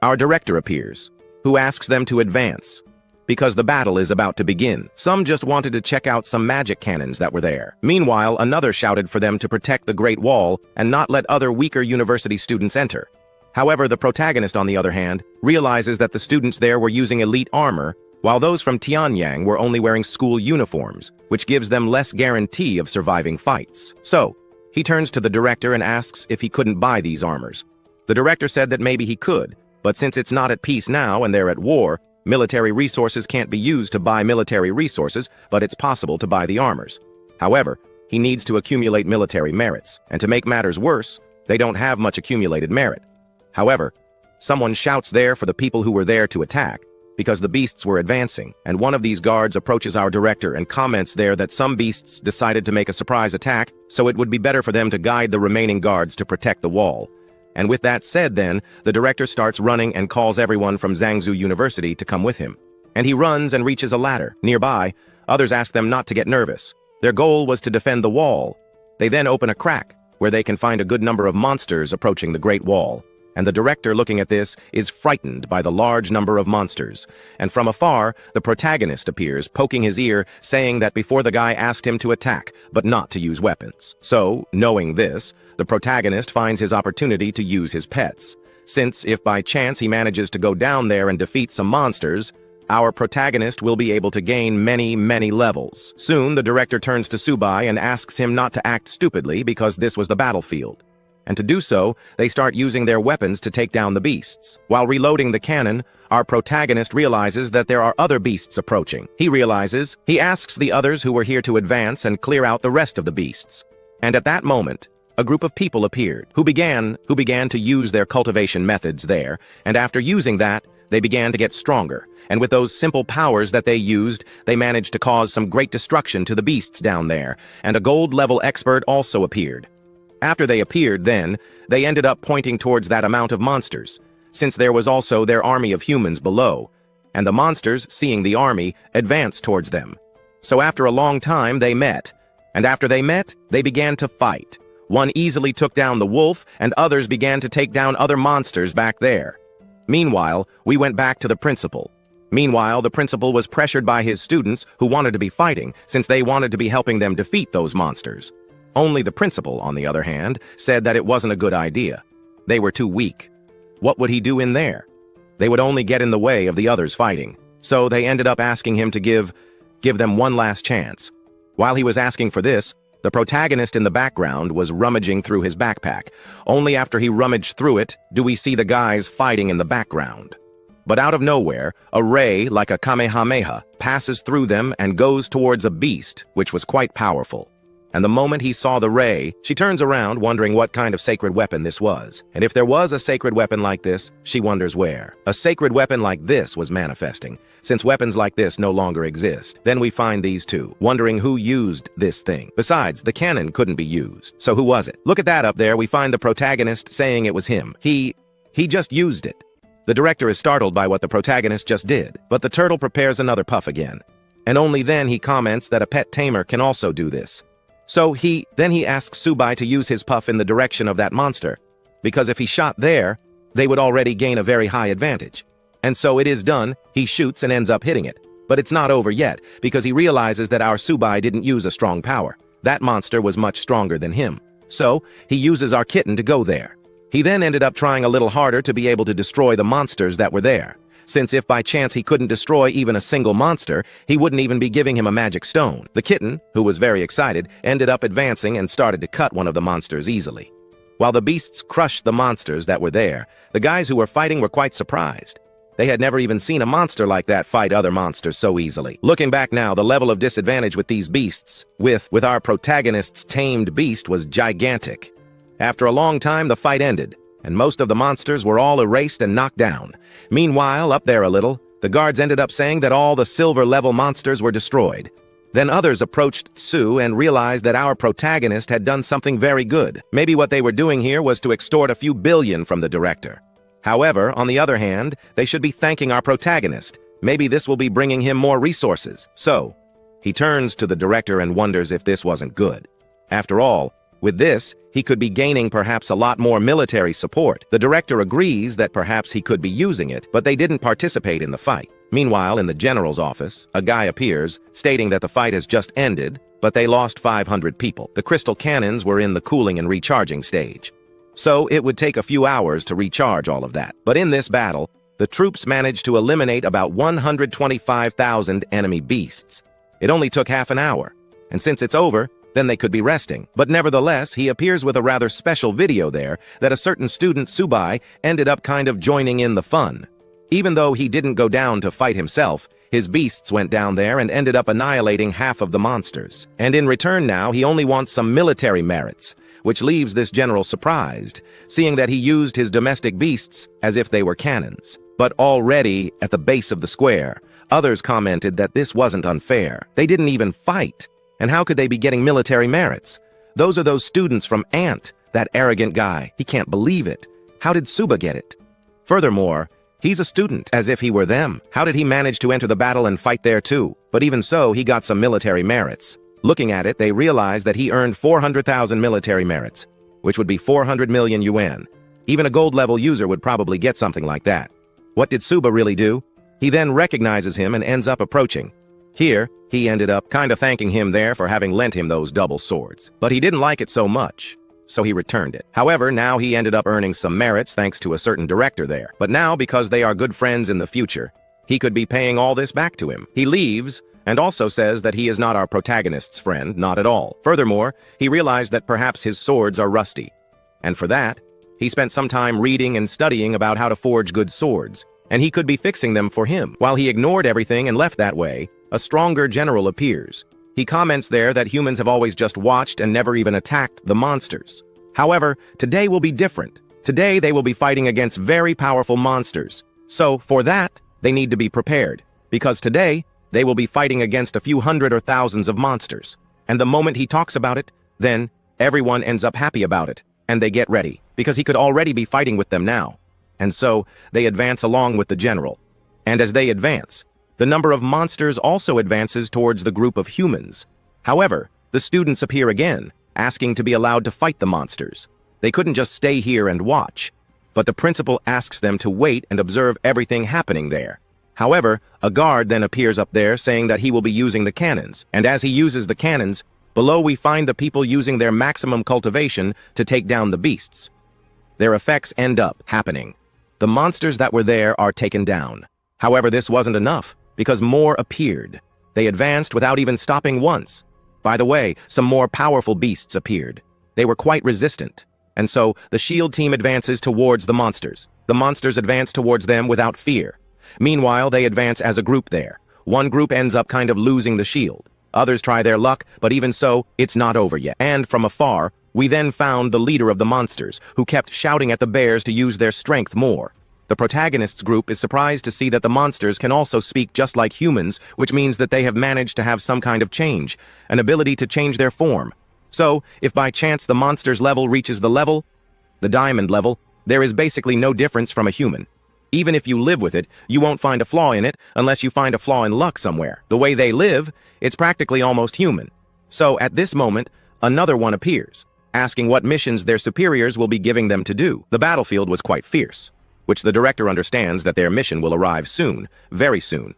our director appears, who asks them to advance, because the battle is about to begin. Some just wanted to check out some magic cannons that were there. Meanwhile, another shouted for them to protect the Great Wall and not let other weaker university students enter. However, the protagonist, on the other hand, realizes that the students there were using elite armor, while those from Tianyang were only wearing school uniforms, which gives them less guarantee of surviving fights. So, he turns to the director and asks if he couldn't buy these armors. The director said that maybe he could, but since it's not at peace now and they're at war, military resources can't be used to buy military resources, but it's possible to buy the armors. However, he needs to accumulate military merits, and to make matters worse, they don't have much accumulated merit. However, someone shouts there for the people who were there to attack, because the beasts were advancing, and one of these guards approaches our director and comments there that some beasts decided to make a surprise attack, so it would be better for them to guide the remaining guards to protect the wall. And with that said then, the director starts running and calls everyone from Zhangzhou University to come with him. And he runs and reaches a ladder. Nearby, others ask them not to get nervous. Their goal was to defend the wall. They then open a crack, where they can find a good number of monsters approaching the Great Wall. And the director, looking at this, is frightened by the large number of monsters. And from afar, the protagonist appears, poking his ear, saying that before the guy asked him to attack, but not to use weapons. So, knowing this, the protagonist finds his opportunity to use his pets. Since, if by chance he manages to go down there and defeat some monsters, our protagonist will be able to gain many levels. Soon, the director turns to Subai and asks him not to act stupidly because this was the battlefield. And to do so, they start using their weapons to take down the beasts. While reloading the cannon, our protagonist realizes that there are other beasts approaching. He asks the others who were here to advance and clear out the rest of the beasts. And at that moment, a group of people appeared, who began to use their cultivation methods there, and after using that, they began to get stronger. And with those simple powers that they used, they managed to cause some great destruction to the beasts down there, and a gold-level expert also appeared. After they appeared then, they ended up pointing towards that amount of monsters, since there was also their army of humans below, and the monsters, seeing the army, advanced towards them. So after a long time, they met, and after they met, they began to fight. One easily took down the wolf, and others began to take down other monsters back there. Meanwhile, we went back to the principal. Meanwhile, the principal was pressured by his students who wanted to be fighting, since they wanted to be helping them defeat those monsters. Only the principal, on the other hand, said that it wasn't a good idea. They were too weak. What would he do in there? They would only get in the way of the others fighting. So they ended up asking him to give them one last chance. While he was asking for this, the protagonist in the background was rummaging through his backpack. Only after he rummaged through it do we see the guys fighting in the background. But out of nowhere, a ray, like a Kamehameha, passes through them and goes towards a beast, which was quite powerful. And the moment he saw the ray, she turns around wondering what kind of sacred weapon this was. And if there was a sacred weapon like this, she wonders where. A sacred weapon like this was manifesting, since weapons like this no longer exist. Then we find these two, wondering who used this thing. Besides, the cannon couldn't be used. So who was it? Look at that up there, we find the protagonist saying it was him. He just used it. The director is startled by what the protagonist just did, but the turtle prepares another puff again. And only then he comments that a pet tamer can also do this. So he asks Tsubai to use his puff in the direction of that monster, because if he shot there, they would already gain a very high advantage. And so it is done, he shoots and ends up hitting it. But it's not over yet, because he realizes that our Tsubai didn't use a strong power. That monster was much stronger than him. So he uses our kitten to go there. He then ended up trying a little harder to be able to destroy the monsters that were there, since if by chance he couldn't destroy even a single monster, he wouldn't even be giving him a magic stone. The kitten, who was very excited, ended up advancing and started to cut one of the monsters easily. While the beasts crushed the monsters that were there, the guys who were fighting were quite surprised. They had never even seen a monster like that fight other monsters so easily. Looking back now, the level of disadvantage with these beasts, with our protagonist's tamed beast, was gigantic. After a long time, the fight ended, and most of the monsters were all erased and knocked down. Meanwhile, up there a little, the guards ended up saying that all the silver-level monsters were destroyed. Then others approached Tsu and realized that our protagonist had done something very good. Maybe what they were doing here was to extort a few billion from the director. However, on the other hand, they should be thanking our protagonist. Maybe this will be bringing him more resources. So, he turns to the director and wonders if this wasn't good. After all, with this, he could be gaining perhaps a lot more military support. The director agrees that perhaps he could be using it, but they didn't participate in the fight. Meanwhile, in the general's office, a guy appears, stating that the fight has just ended, but they lost 500 people. The crystal cannons were in the cooling and recharging stage. So it would take a few hours to recharge all of that. But in this battle, the troops managed to eliminate about 125,000 enemy beasts. It only took half an hour, and since it's over, then they could be resting. But nevertheless, he appears with a rather special video there that a certain student, Tsubai, ended up kind of joining in the fun. Even though he didn't go down to fight himself, his beasts went down there and ended up annihilating half of the monsters. And in return now, he only wants some military merits, which leaves this general surprised, seeing that he used his domestic beasts as if they were cannons. But already, at the base of the square, others commented that this wasn't unfair. They didn't even fight. And how could they be getting military merits? Those are those students from Ant, that arrogant guy. He can't believe it. How did Tsuba get it? Furthermore, he's a student, as if he were them. How did he manage to enter the battle and fight there too? But even so, he got some military merits. Looking at it, they realized that he earned 400,000 military merits, which would be 400 million yuan. Even a gold-level user would probably get something like that. What did Tsuba really do? He then recognizes him and ends up approaching. Here, he ended up kind of thanking him there for having lent him those double swords. But he didn't like it so much, so he returned it. However, now he ended up earning some merits thanks to a certain director there. But now, because they are good friends in the future, he could be paying all this back to him. He leaves, and also says that he is not our protagonist's friend, not at all. Furthermore, he realized that perhaps his swords are rusty. And for that, he spent some time reading and studying about how to forge good swords, and he could be fixing them for him. While he ignored everything and left that way, a stronger general appears. He comments there that humans have always just watched and never even attacked the monsters. However, today will be different. Today they will be fighting against very powerful monsters. So, for that, they need to be prepared. Because today, they will be fighting against a few hundred or thousands of monsters. And the moment he talks about it, then everyone ends up happy about it, and they get ready, because he could already be fighting with them now. And so, they advance along with the general. And as they advance, the number of monsters also advances towards the group of humans. However, the students appear again, asking to be allowed to fight the monsters. They couldn't just stay here and watch, but the principal asks them to wait and observe everything happening there. However, a guard then appears up there saying that he will be using the cannons, and as he uses the cannons, Below we find the people using their maximum cultivation to take down the beasts. Their effects end up happening. The monsters that were there are taken down. However, this wasn't enough, because more appeared. They advanced without even stopping once. By the way, some more powerful beasts appeared. They were quite resistant. And so, the shield team advances towards the monsters. The monsters advance towards them without fear. Meanwhile, they advance as a group there. One group ends up kind of losing the shield. Others try their luck, but even so, it's not over yet. And from afar, we then found the leader of the monsters, who kept shouting at the bears to use their strength more. The protagonist's group is surprised to see that the monsters can also speak just like humans, which means that they have managed to have some kind of change, an ability to change their form. So, if by chance the monster's level reaches the diamond level, there is basically no difference from a human. Even if you live with it, you won't find a flaw in it unless you find a flaw in luck somewhere. The way they live, it's practically almost human. So, at this moment, another one appears, asking what missions their superiors will be giving them to do. The battlefield was quite fierce, which the director understands that their mission will arrive soon, very soon.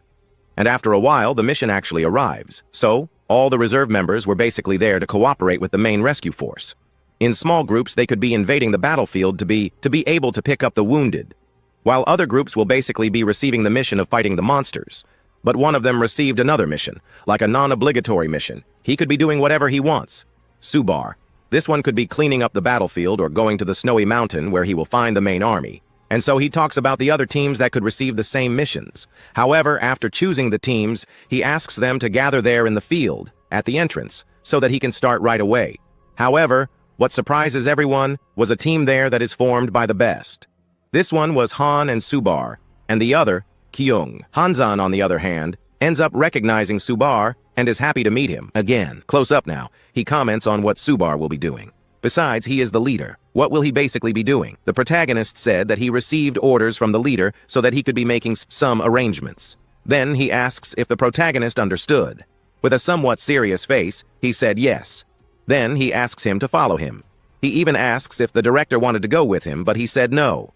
And after a while, the mission actually arrives. So, all the reserve members were basically there to cooperate with the main rescue force. In small groups, they could be invading the battlefield to be able to pick up the wounded, while other groups will basically be receiving the mission of fighting the monsters. But one of them received another mission, like a non-obligatory mission. He could be doing whatever he wants. Subar. This one could be cleaning up the battlefield or going to the snowy mountain where he will find the main army. And so he talks about the other teams that could receive the same missions. However, after choosing the teams, he asks them to gather there in the field, at the entrance, so that he can start right away. However, what surprises everyone was a team there that is formed by the best. This one was Han and Subar, and the other, Kyung. Hanzan, on the other hand, ends up recognizing Subar and is happy to meet him. Again, close up now, he comments on what Subar will be doing. Besides, he is the leader. What will he basically be doing? The protagonist said that he received orders from the leader so that he could be making some arrangements. Then he asks if the protagonist understood. With a somewhat serious face, he said yes. Then he asks him to follow him. He even asks if the director wanted to go with him, but he said no.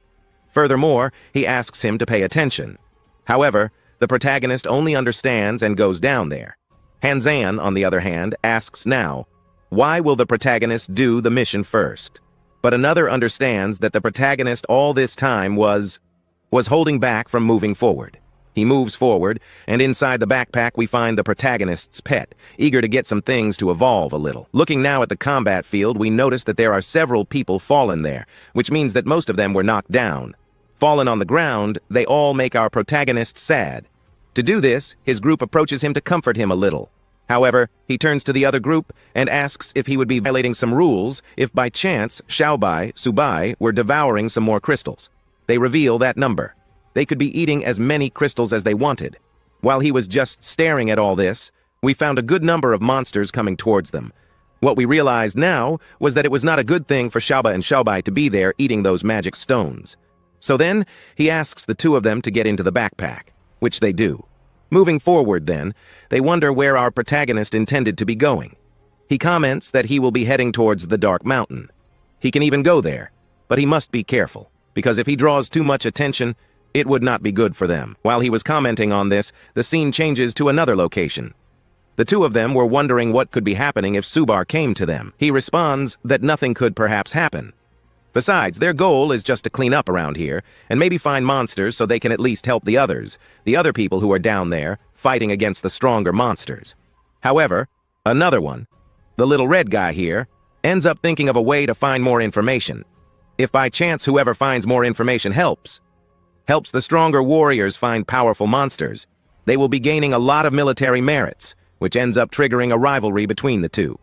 Furthermore, he asks him to pay attention. However, the protagonist only understands and goes down there. Hanzan, on the other hand, asks now, why will the protagonist do the mission first? But another understands that the protagonist all this time was holding back from moving forward. He moves forward, and inside the backpack we find the protagonist's pet, eager to get some things to evolve a little. Looking now at the combat field, we notice that there are several people fallen there, which means that most of them were knocked down. Fallen on the ground, they all make our protagonist sad. To do this, his group approaches him to comfort him a little. However, he turns to the other group and asks if he would be violating some rules if by chance Subai were devouring some more crystals. They reveal that number. They could be eating as many crystals as they wanted. While he was just staring at all this, we found a good number of monsters coming towards them. What we realized now was that it was not a good thing for Xiaoba and Xiaobai to be there eating those magic stones. So then, he asks the two of them to get into the backpack, which they do. Moving forward then, they wonder where our protagonist intended to be going. He comments that he will be heading towards the Dark Mountain. He can even go there, but he must be careful, because if he draws too much attention, it would not be good for them. While he was commenting on this, the scene changes to another location. The two of them were wondering what could be happening if Subar came to them. He responds that nothing could perhaps happen. Besides, their goal is just to clean up around here, and maybe find monsters so they can at least help the other people who are down there, fighting against the stronger monsters. However, another one, the little red guy here, ends up thinking of a way to find more information. If by chance whoever finds more information helps the stronger warriors find powerful monsters, they will be gaining a lot of military merits, which ends up triggering a rivalry between the two.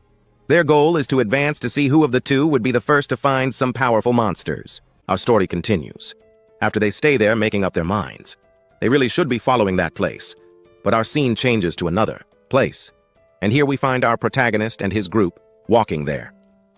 Their goal is to advance to see who of the two would be the first to find some powerful monsters. Our story continues. After they stay there making up their minds, they really should be following that place. But our scene changes to another place. And here we find our protagonist and his group walking there.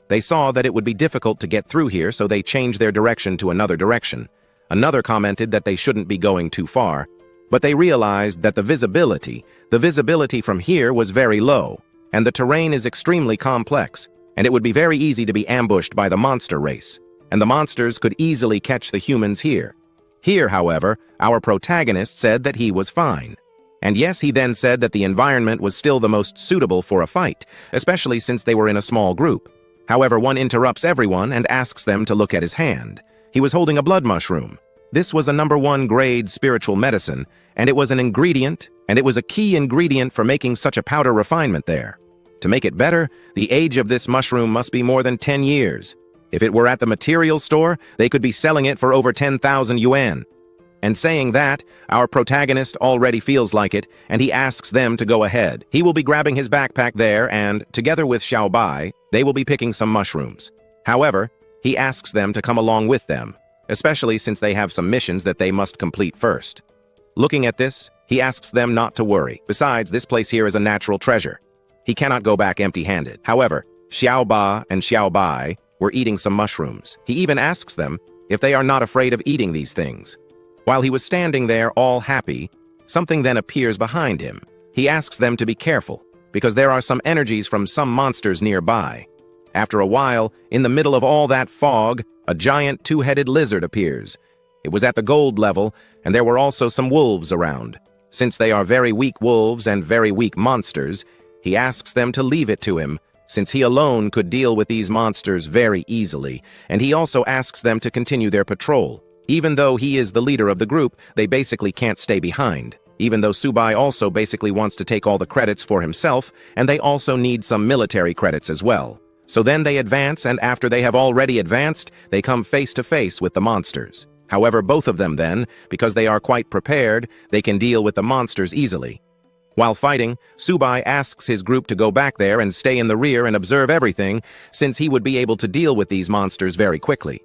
They saw that it would be difficult to get through here, so they changed their direction to another direction. Another commented that they shouldn't be going too far, but they realized that the visibility from here was very low, and the terrain is extremely complex, and it would be very easy to be ambushed by the monster race, and the monsters could easily catch the humans here. Here, however, our protagonist said that he was fine, And yes, he then said that the environment was still the most suitable for a fight, especially since they were in a small group. However, one interrupts everyone and asks them to look at his hand. He was holding a blood mushroom. This was a #1 grade spiritual medicine, and it was an ingredient, and it was a key ingredient for making such a powder refinement there. To make it better, the age of this mushroom must be more than 10 years. If it were at the material store, they could be selling it for over 10,000 yuan. And saying that, our protagonist already feels like it, and he asks them to go ahead. He will be grabbing his backpack there, and, together with Xiao Bai, they will be picking some mushrooms. However, he asks them to come along with them, especially since they have some missions that they must complete first. Looking at this, he asks them not to worry. Besides, this place here is a natural treasure. He cannot go back empty-handed. However, Xiao Ba and Xiao Bai were eating some mushrooms. He even asks them if they are not afraid of eating these things. While he was standing there all happy, something then appears behind him. He asks them to be careful, because there are some energies from some monsters nearby. After a while, in the middle of all that fog, a giant two-headed lizard appears. It was at the gold level, and there were also some wolves around. Since they are very weak wolves and very weak monsters, he asks them to leave it to him, since he alone could deal with these monsters very easily, and he also asks them to continue their patrol. Even though he is the leader of the group, they basically can't stay behind. Even though Subai also basically wants to take all the credits for himself, and they also need some military credits as well. So then they advance, and after they have already advanced, they come face to face with the monsters. However, both of them then, because they are quite prepared, they can deal with the monsters easily. While fighting, Subai asks his group to go back there and stay in the rear and observe everything, since he would be able to deal with these monsters very quickly.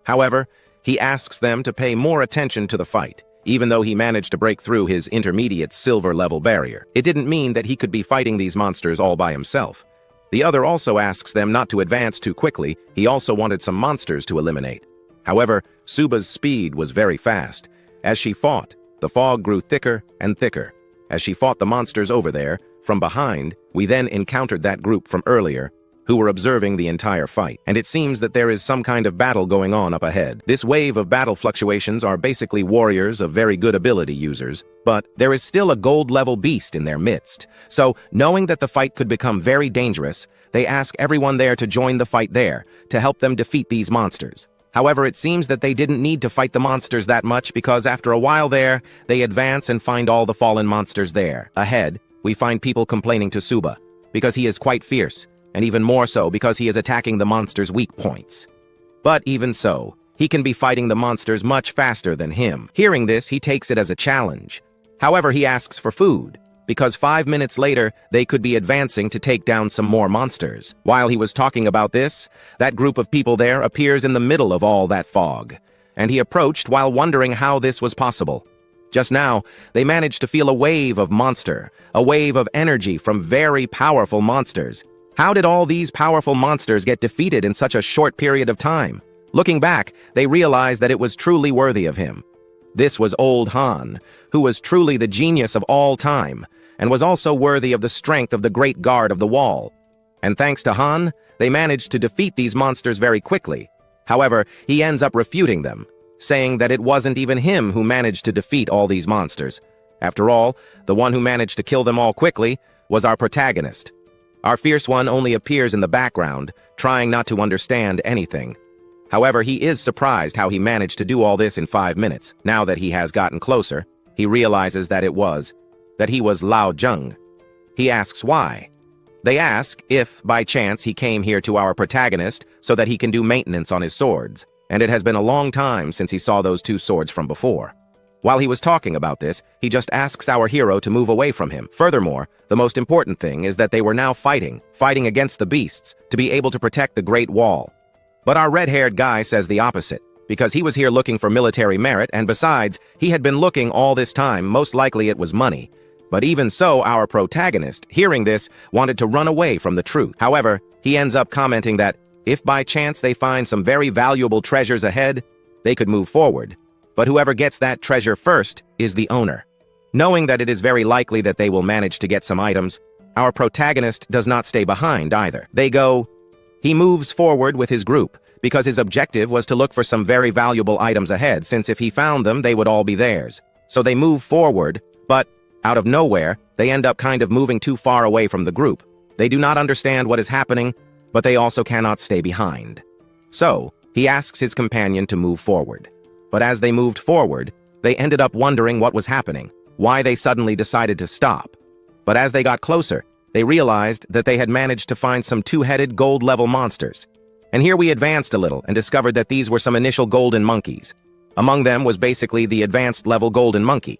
However, he asks them to pay more attention to the fight, even though he managed to break through his intermediate silver-level barrier. It didn't mean that he could be fighting these monsters all by himself. The other also asks them not to advance too quickly. He also wanted some monsters to eliminate. However, Suba's speed was very fast. As she fought, the fog grew thicker and thicker. As she fought the monsters over there, from behind, we then encountered that group from earlier, who were observing the entire fight, and it seems that there is some kind of battle going on up ahead. This wave of battle fluctuations are basically warriors of very good ability users, but there is still a gold-level beast in their midst. So, knowing that the fight could become very dangerous, they ask everyone there to join the fight there, to help them defeat these monsters. However, it seems that they didn't need to fight the monsters that much because after a while there, they advance and find all the fallen monsters there. Ahead, we find people complaining to Suba, because he is quite fierce, and even more so because he is attacking the monsters' weak points. But even so, he can be fighting the monsters much faster than him. Hearing this, he takes it as a challenge. However, he asks for food, because 5 minutes later, they could be advancing to take down some more monsters. While he was talking about this, that group of people there appears in the middle of all that fog, and he approached while wondering how this was possible. Just now, they managed to feel a wave of monster, a wave of energy from very powerful monsters. How did all these powerful monsters get defeated in such a short period of time? Looking back, they realized that it was truly worthy of him. This was Old Han, who was truly the genius of all time, and was also worthy of the strength of the great guard of the wall. And thanks to Han, they managed to defeat these monsters very quickly. However, he ends up refuting them, saying that it wasn't even him who managed to defeat all these monsters. After all, the one who managed to kill them all quickly was our protagonist. Our fierce one only appears in the background, trying not to understand anything. However, he is surprised how he managed to do all this in 5 minutes. Now that he has gotten closer, he realizes that he was Lao Zheng. He asks why. They ask if, by chance, he came here to our protagonist so that he can do maintenance on his swords, and it has been a long time since he saw those 2 swords from before. While he was talking about this, he just asks our hero to move away from him. Furthermore, the most important thing is that they were now fighting against the beasts, to be able to protect the Great Wall. But our red-haired guy says the opposite, because he was here looking for military merit, and besides, he had been looking all this time, most likely it was money. But even so, our protagonist, hearing this, wanted to run away from the truth. However, he ends up commenting that, if by chance they find some very valuable treasures ahead, they could move forward. But whoever gets that treasure first is the owner. Knowing that it is very likely that they will manage to get some items, our protagonist does not stay behind either. He moves forward with his group, because his objective was to look for some very valuable items ahead, since if he found them, they would all be theirs. So they move forward, but Out of nowhere, they end up kind of moving too far away from the group. They do not understand what is happening, but they also cannot stay behind. So, he asks his companion to move forward. But as they moved forward, they ended up wondering what was happening, why they suddenly decided to stop. But as they got closer, they realized that they had managed to find some two-headed gold-level monsters. And here we advanced a little and discovered that these were some initial golden monkeys. Among them was basically the advanced-level golden monkey.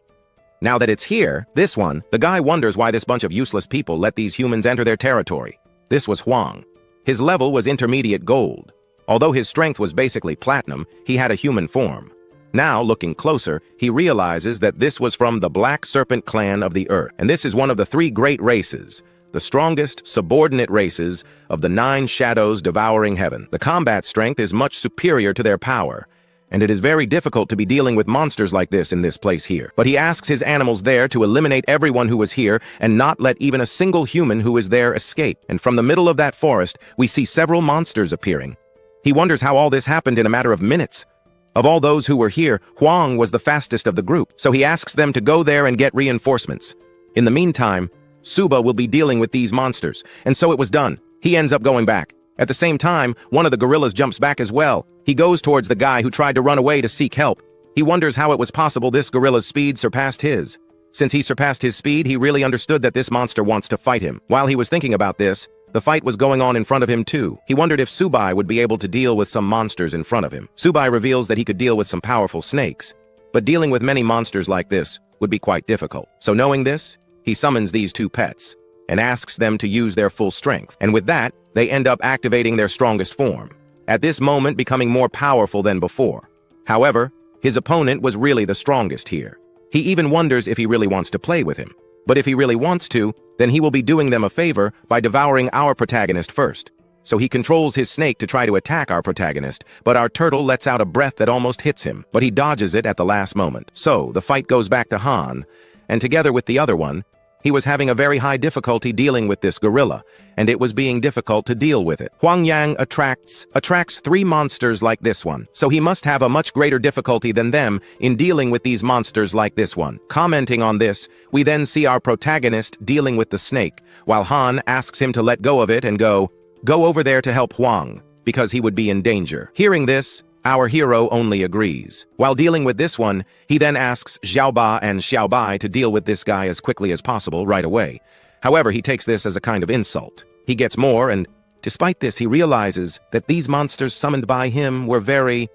Now that it's here, this one, the guy wonders why this bunch of useless people let these humans enter their territory. This was Huang. His level was intermediate gold. Although his strength was basically platinum, he had a human form. Now, looking closer, he realizes that this was from the Black Serpent clan of the Earth, and this is one of the 3 great races, the strongest subordinate races of the 9 shadows devouring heaven. The combat strength is much superior to their power, and it is very difficult to be dealing with monsters like this in this place here. But he asks his animals there to eliminate everyone who is here and not let even a single human who is there escape. And from the middle of that forest, we see several monsters appearing. He wonders how all this happened in a matter of minutes. Of all those who were here, Huang was the fastest of the group, so he asks them to go there and get reinforcements. In the meantime, Suba will be dealing with these monsters, and so it was done. He ends up going back. At the same time, one of the gorillas jumps back as well. He goes towards the guy who tried to run away to seek help. He wonders how it was possible this gorilla's speed surpassed his. Since he surpassed his speed, he really understood that this monster wants to fight him. While he was thinking about this, the fight was going on in front of him too. He wondered if Subai would be able to deal with some monsters in front of him. Subai reveals that he could deal with some powerful snakes, but dealing with many monsters like this would be quite difficult. So knowing this, he summons these 2 pets and asks them to use their full strength, and with that, they end up activating their strongest form, at this moment becoming more powerful than before. However, his opponent was really the strongest here. He even wonders if he really wants to play with him. But if he really wants to, then he will be doing them a favor by devouring our protagonist first. So he controls his snake to try to attack our protagonist, but our turtle lets out a breath that almost hits him, but he dodges it at the last moment. So the fight goes back to Han, and together with the other one, he was having a very high difficulty dealing with this gorilla, and it was being difficult to deal with it. Huang Yang attracts 3 monsters like this one, so he must have a much greater difficulty than them in dealing with these monsters like this one. Commenting on this, we then see our protagonist dealing with the snake, while Han asks him to let go of it and go over there to help Huang, because he would be in danger. Hearing this, our hero only agrees. While dealing with this one, he then asks Xiaoba and Xiaobai to deal with this guy as quickly as possible right away. However, he takes this as a kind of insult. He gets more, and despite this, he realizes that these monsters summoned by him were very...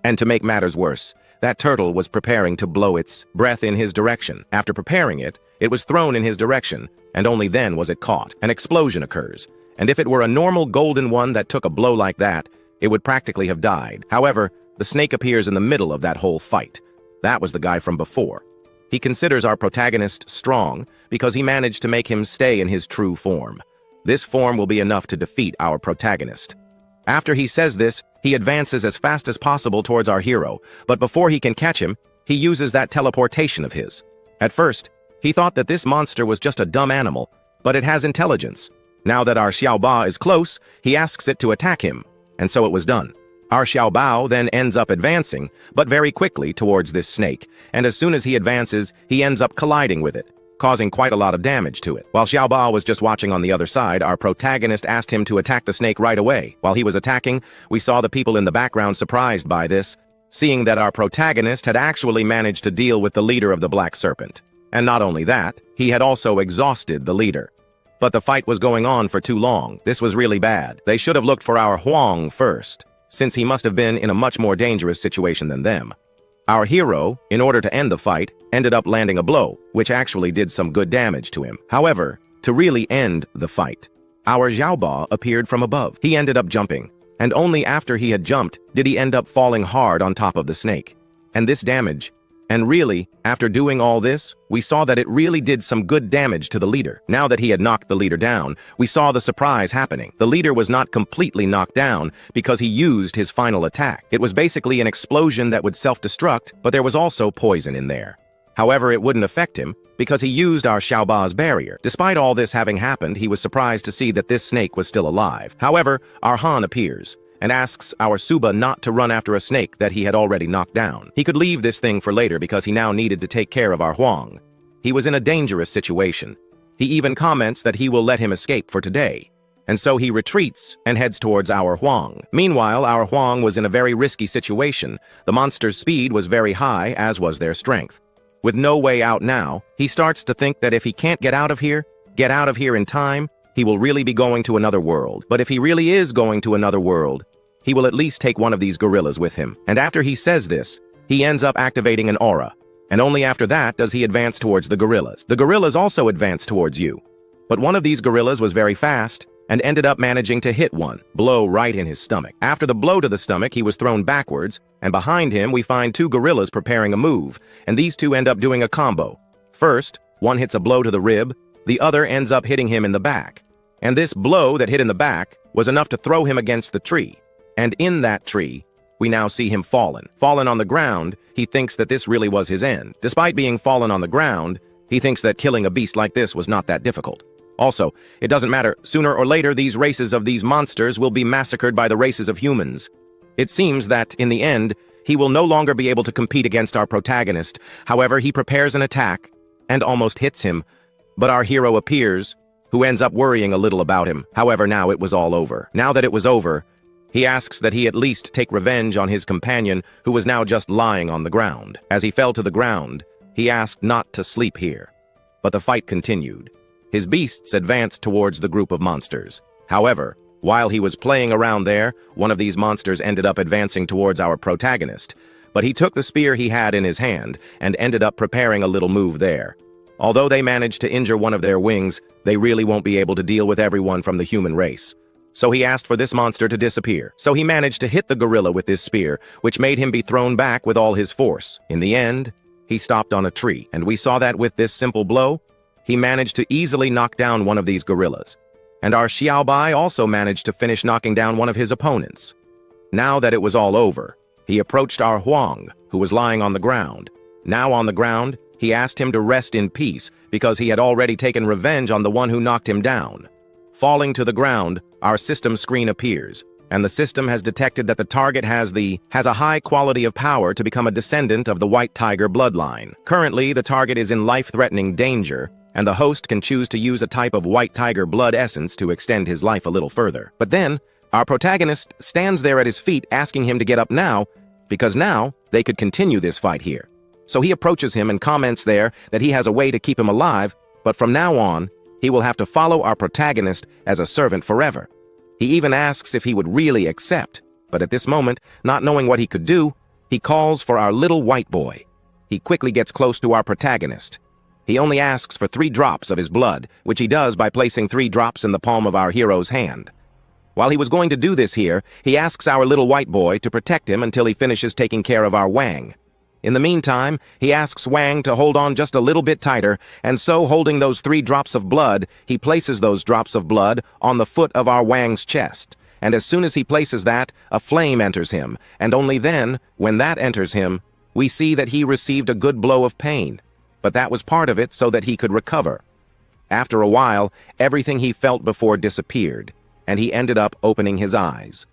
And to make matters worse, that turtle was preparing to blow its breath in his direction. After preparing it, it was thrown in his direction, and only then was it caught. An explosion occurs, and if it were a normal golden one that took a blow like that, it would practically have died. However, the snake appears in the middle of that whole fight. That was the guy from before. He considers our protagonist strong because he managed to make him stay in his true form. This form will be enough to defeat our protagonist. After he says this, he advances as fast as possible towards our hero, but before he can catch him, he uses that teleportation of his. At first, he thought that this monster was just a dumb animal, but it has intelligence. Now that our Xiaoba is close, he asks it to attack him. And so it was done. Our Xiaobao then ends up advancing, but very quickly towards this snake, and as soon as he advances, he ends up colliding with it, causing quite a lot of damage to it. While Xiaobao was just watching on the other side, our protagonist asked him to attack the snake right away. While he was attacking, we saw the people in the background surprised by this, seeing that our protagonist had actually managed to deal with the leader of the Black Serpent. And not only that, he had also exhausted the leader. But the fight was going on for too long. This was really bad. They should have looked for our Huang first, since he must have been in a much more dangerous situation than them. Our hero, in order to end the fight, ended up landing a blow, which actually did some good damage to him. However, to really end the fight, our Xiaoba appeared from above. He ended up jumping, and only after he had jumped did he end up falling hard on top of the snake. And this damage, and really, after doing all this, we saw that it really did some good damage to the leader. Now that he had knocked the leader down, we saw the surprise happening. The leader was not completely knocked down because he used his final attack. It was basically an explosion that would self-destruct, but there was also poison in there. However, it wouldn't affect him because he used our Xiaoba's barrier. Despite all this having happened, he was surprised to see that this snake was still alive. However, our Han appears and asks our Suba not to run after a snake that he had already knocked down. He could leave this thing for later because he now needed to take care of our Huang. He was in a dangerous situation. He even comments that he will let him escape for today. And so he retreats and heads towards our Huang. Meanwhile, our Huang was in a very risky situation. The monster's speed was very high, as was their strength. With no way out now, he starts to think that if he can't get out of here in time, he will really be going to another world. But if he really is going to another world, he will at least take one of these gorillas with him. And after he says this, he ends up activating an aura. And only after that does he advance towards the gorillas. The gorillas also advance towards you. But one of these gorillas was very fast and ended up managing to hit one blow right in his stomach. After the blow to the stomach, he was thrown backwards, and behind him we find two gorillas preparing a move, and these two end up doing a combo. First, one hits a blow to the rib, the other ends up hitting him in the back. And this blow that hit in the back was enough to throw him against the tree. And in that tree, we now see him fallen. Fallen on the ground, he thinks that this really was his end. Despite being fallen on the ground, he thinks that killing a beast like this was not that difficult. Also, it doesn't matter, sooner or later these races of these monsters will be massacred by the races of humans. It seems that, in the end, he will no longer be able to compete against our protagonist. However, he prepares an attack and almost hits him, but our hero appears, who ends up worrying a little about him. However, now it was all over. Now that it was over, he asks that he at least take revenge on his companion, who was now just lying on the ground. As he fell to the ground, he asked not to sleep here. But the fight continued. His beasts advanced towards the group of monsters. However, while he was playing around there, one of these monsters ended up advancing towards our protagonist. But he took the spear he had in his hand and ended up preparing a little move there. Although they managed to injure one of their wings, they really won't be able to deal with everyone from the human race. So he asked for this monster to disappear. So he managed to hit the gorilla with this spear, which made him be thrown back with all his force. In the end, he stopped on a tree, and we saw that with this simple blow, he managed to easily knock down one of these gorillas. And our Xiaobai also managed to finish knocking down one of his opponents. Now that it was all over, he approached our Huang, who was lying on the ground. Now on the ground, he asked him to rest in peace because he had already taken revenge on the one who knocked him down. Falling to the ground, our system screen appears, and the system has detected that the target has a high quality of power to become a descendant of the White Tiger bloodline. Currently, the target is in life-threatening danger, and the host can choose to use a type of White Tiger blood essence to extend his life a little further. But then, our protagonist stands there at his feet asking him to get up now, because now they could continue this fight here. So he approaches him and comments there that he has a way to keep him alive, but from now on, he will have to follow our protagonist as a servant forever. He even asks if he would really accept, but at this moment, not knowing what he could do, he calls for our little white boy. He quickly gets close to our protagonist. He only asks for 3 drops of his blood, which he does by placing 3 drops in the palm of our hero's hand. While he was going to do this here, he asks our little white boy to protect him until he finishes taking care of our Wang. In the meantime, he asks Wang to hold on just a little bit tighter, and so holding those 3 drops of blood, he places those drops of blood on the foot of our Wang's chest. And as soon as he places that, a flame enters him, and only then, when that enters him, we see that he received a good blow of pain. But that was part of it so that he could recover. After a while, everything he felt before disappeared, and he ended up opening his eyes.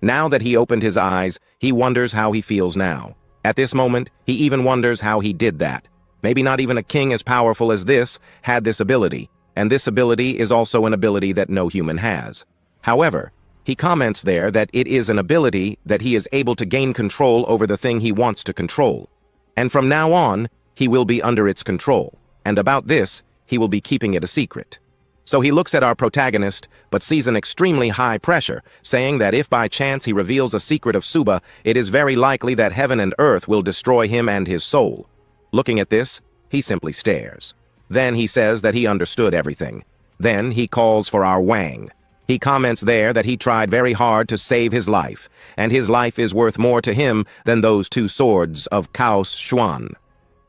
Now that he opened his eyes, he wonders how he feels now. At this moment, he even wonders how he did that. Maybe not even a king as powerful as this had this ability, and this ability is also an ability that no human has. However, he comments there that it is an ability that he is able to gain control over the thing he wants to control. And from now on, he will be under its control, and about this, he will be keeping it a secret. So he looks at our protagonist, but sees an extremely high pressure, saying that if by chance he reveals a secret of Suba, it is very likely that heaven and earth will destroy him and his soul. Looking at this, he simply stares. Then he says that he understood everything. Then he calls for our Wang. He comments there that he tried very hard to save his life, and his life is worth more to him than those 2 swords of Chaos Xuan.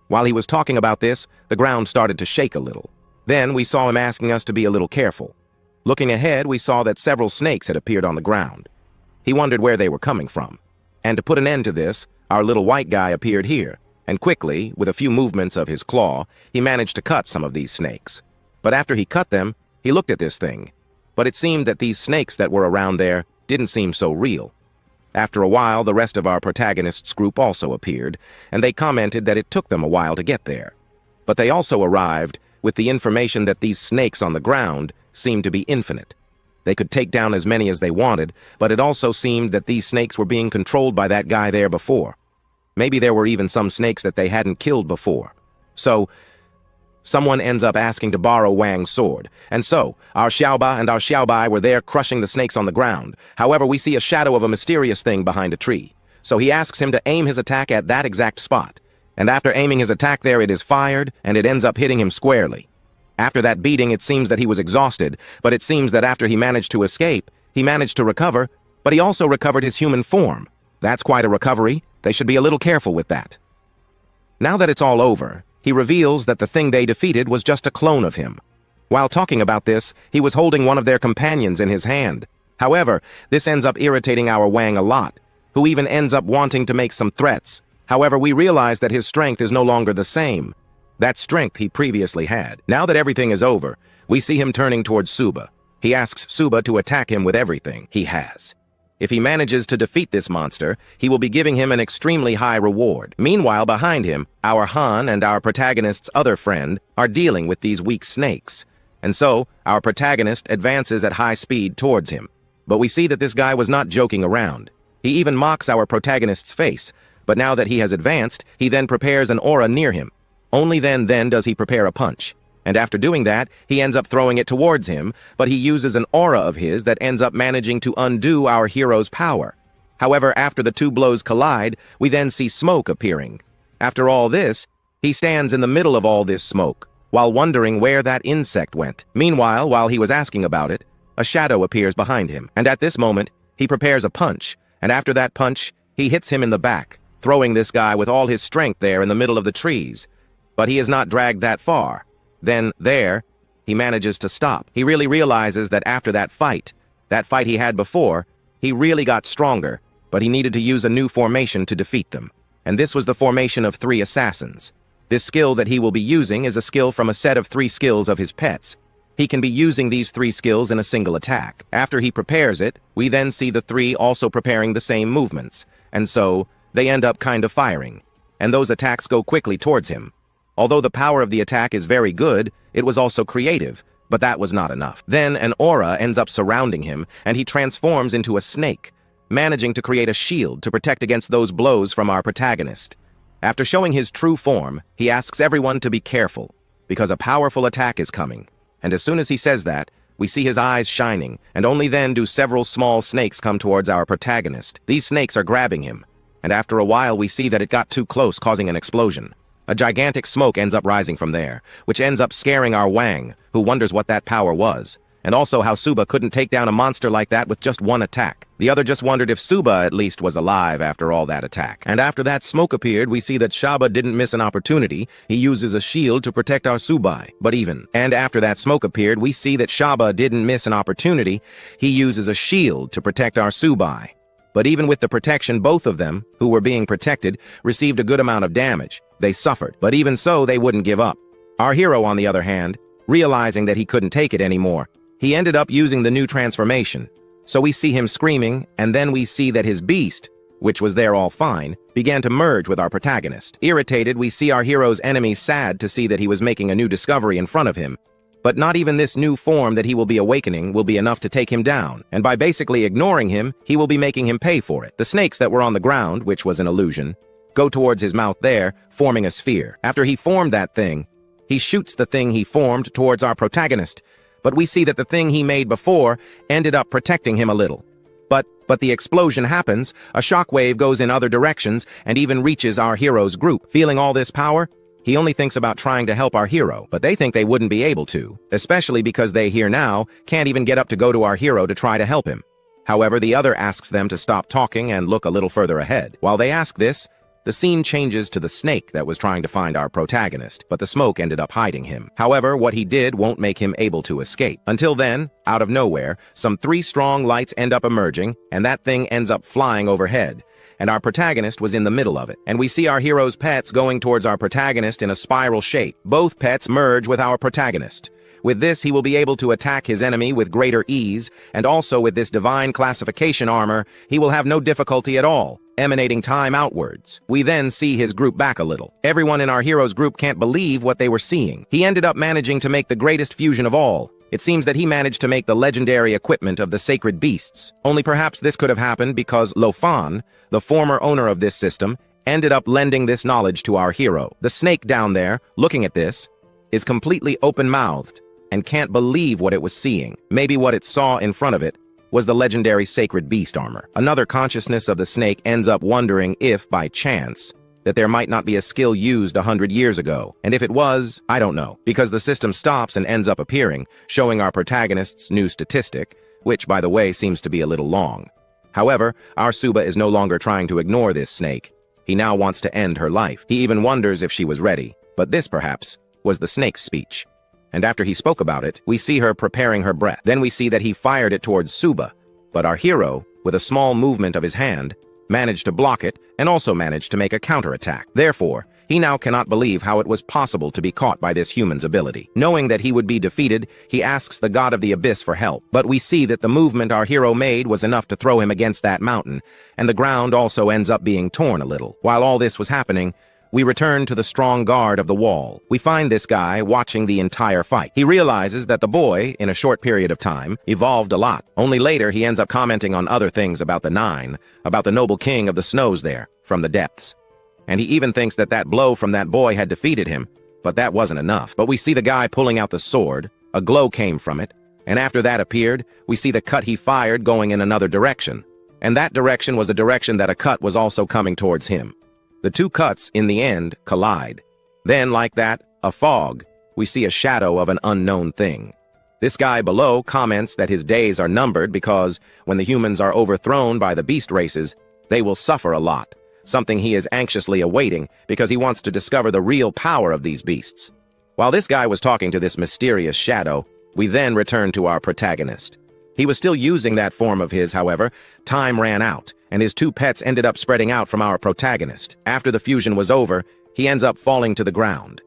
While he was talking about this, the ground started to shake a little. Then we saw him asking us to be a little careful. Looking ahead, we saw that several snakes had appeared on the ground. He wondered where they were coming from. And to put an end to this, our little white guy appeared here, and quickly, with a few movements of his claw, he managed to cut some of these snakes. But after he cut them, he looked at this thing. But it seemed that these snakes that were around there didn't seem so real. After a while, the rest of our protagonist's group also appeared, and they commented that it took them a while to get there. But they also arrived with the information that these snakes on the ground seemed to be infinite. They could take down as many as they wanted, but it also seemed that these snakes were being controlled by that guy there before. Maybe there were even some snakes that they hadn't killed before. So, someone ends up asking to borrow Wang's sword. And so, our Xiaoba and our Xiaobai were there crushing the snakes on the ground. However, we see a shadow of a mysterious thing behind a tree. So he asks him to aim his attack at that exact spot. And after aiming his attack there, it is fired, and it ends up hitting him squarely. After that beating, it seems that he was exhausted, but it seems that after he managed to escape, he managed to recover, but he also recovered his human form. That's quite a recovery. They should be a little careful with that. Now that it's all over, he reveals that the thing they defeated was just a clone of him. While talking about this, he was holding one of their companions in his hand. However, this ends up irritating our Wang a lot, who even ends up wanting to make some threats. However, we realize that his strength is no longer the same. That strength he previously had. Now that everything is over, we see him turning towards Suba. He asks Suba to attack him with everything he has. If he manages to defeat this monster, he will be giving him an extremely high reward. Meanwhile, behind him, our Han and our protagonist's other friend are dealing with these weak snakes. And so, our protagonist advances at high speed towards him. But we see that this guy was not joking around. He even mocks our protagonist's face. But now that he has advanced, he then prepares an aura near him. Only then does he prepare a punch. And after doing that, he ends up throwing it towards him, but he uses an aura of his that ends up managing to undo our hero's power. However, after the two blows collide, we then see smoke appearing. After all this, he stands in the middle of all this smoke, while wondering where that insect went. Meanwhile, while he was asking about it, a shadow appears behind him, and at this moment, he prepares a punch, and after that punch, he hits him in the back, throwing this guy with all his strength there in the middle of the trees. But he is not dragged that far. Then, there, he manages to stop. He really realizes that after that fight he had before, he really got stronger, but he needed to use a new formation to defeat them. And this was the formation of 3 assassins. This skill that he will be using is a skill from a set of 3 skills of his pets. He can be using these 3 skills in a single attack. After he prepares it, we then see the 3 also preparing the same movements. And so, they end up kind of firing. And those attacks go quickly towards him. Although the power of the attack is very good, it was also creative, but that was not enough. Then an aura ends up surrounding him, and he transforms into a snake, managing to create a shield to protect against those blows from our protagonist. After showing his true form, he asks everyone to be careful, because a powerful attack is coming. And as soon as he says that, we see his eyes shining, and only then do several small snakes come towards our protagonist. These snakes are grabbing him, and after a while we see that it got too close, causing an explosion. A gigantic smoke ends up rising from there, which ends up scaring our Wang, who wonders what that power was, and also how Suba couldn't take down a monster like that with just one attack. The other just wondered if Suba at least was alive after all that attack. And after that smoke appeared, we see that Shaba didn't miss an opportunity. He uses a shield to protect our Subai. And after that smoke appeared, we see that Shaba didn't miss an opportunity. He uses a shield to protect our Subai. But even with the protection, both of them, who were being protected, received a good amount of damage. They suffered, but even so, they wouldn't give up. Our hero, on the other hand, realizing that he couldn't take it anymore, he ended up using the new transformation. So we see him screaming, and then we see that his beast, which was there all fine, began to merge with our protagonist. Irritated, we see our hero's enemy sad to see that he was making a new discovery in front of him. But not even this new form that he will be awakening will be enough to take him down, and by basically ignoring him, he will be making him pay for it. The snakes that were on the ground, which was an illusion, go towards his mouth there, forming a sphere. After he formed that thing, he shoots the thing he formed towards our protagonist, but we see that the thing he made before ended up protecting him a little. But the explosion happens, a shockwave goes in other directions, and even reaches our hero's group. Feeling all this power, he only thinks about trying to help our hero, but they think they wouldn't be able to, especially because they here now can't even get up to go to our hero to try to help him. However, the other asks them to stop talking and look a little further ahead. While they ask this, the scene changes to the snake that was trying to find our protagonist, but the smoke ended up hiding him. However, what he did won't make him able to escape. Until then, out of nowhere, some 3 strong lights end up emerging, and that thing ends up flying overhead. And our protagonist was in the middle of it. And we see our hero's pets going towards our protagonist in a spiral shape. Both pets merge with our protagonist. With this, he will be able to attack his enemy with greater ease, and also with this divine classification armor, he will have no difficulty at all. emanating time outwards. We then see his group back a little. Everyone in our hero's group can't believe what they were seeing. He ended up managing to make the greatest fusion of all. It seems that he managed to make the legendary equipment of the sacred beasts. Only perhaps this could have happened because Lo Fan, the former owner of this system, ended up lending this knowledge to our hero. The snake down there, looking at this, is completely open-mouthed and can't believe what it was seeing. Maybe what it saw in front of it was the legendary sacred beast armor. Another consciousness of the snake ends up wondering if, by chance, that there might not be a skill used 100 years ago. And if it was, I don't know, because the system stops and ends up appearing, showing our protagonist's new statistic, which, by the way, seems to be a little long. However, our Suba is no longer trying to ignore this snake. He now wants to end her life. He even wonders if she was ready. But this, perhaps, was the snake's speech. And after he spoke about it, we see her preparing her breath. Then we see that he fired it towards Suba. But our hero, with a small movement of his hand, managed to block it and also managed to make a counterattack. Therefore, he now cannot believe how it was possible to be caught by this human's ability. Knowing that he would be defeated, he asks the god of the abyss for help. But we see that the movement our hero made was enough to throw him against that mountain, and the ground also ends up being torn a little. While all this was happening, we return to the strong guard of the wall. We find this guy watching the entire fight. He realizes that the boy, in a short period of time, evolved a lot. Only later he ends up commenting on other things about the Nine, about the noble king of the snows there, from the depths. And he even thinks that that blow from that boy had defeated him, but that wasn't enough. But we see the guy pulling out the sword, a glow came from it, and after that appeared, we see the cut he fired going in another direction. And that direction was a direction that a cut was also coming towards him. The two cuts, in the end, collide. Then, like that, a fog, we see a shadow of an unknown thing. This guy below comments that his days are numbered because when the humans are overthrown by the beast races, they will suffer a lot, something he is anxiously awaiting because he wants to discover the real power of these beasts. While this guy was talking to this mysterious shadow, we then return to our protagonist. He was still using that form of his, however. Time ran out, and his two pets ended up spreading out from our protagonist. After the fusion was over, he ends up falling to the ground.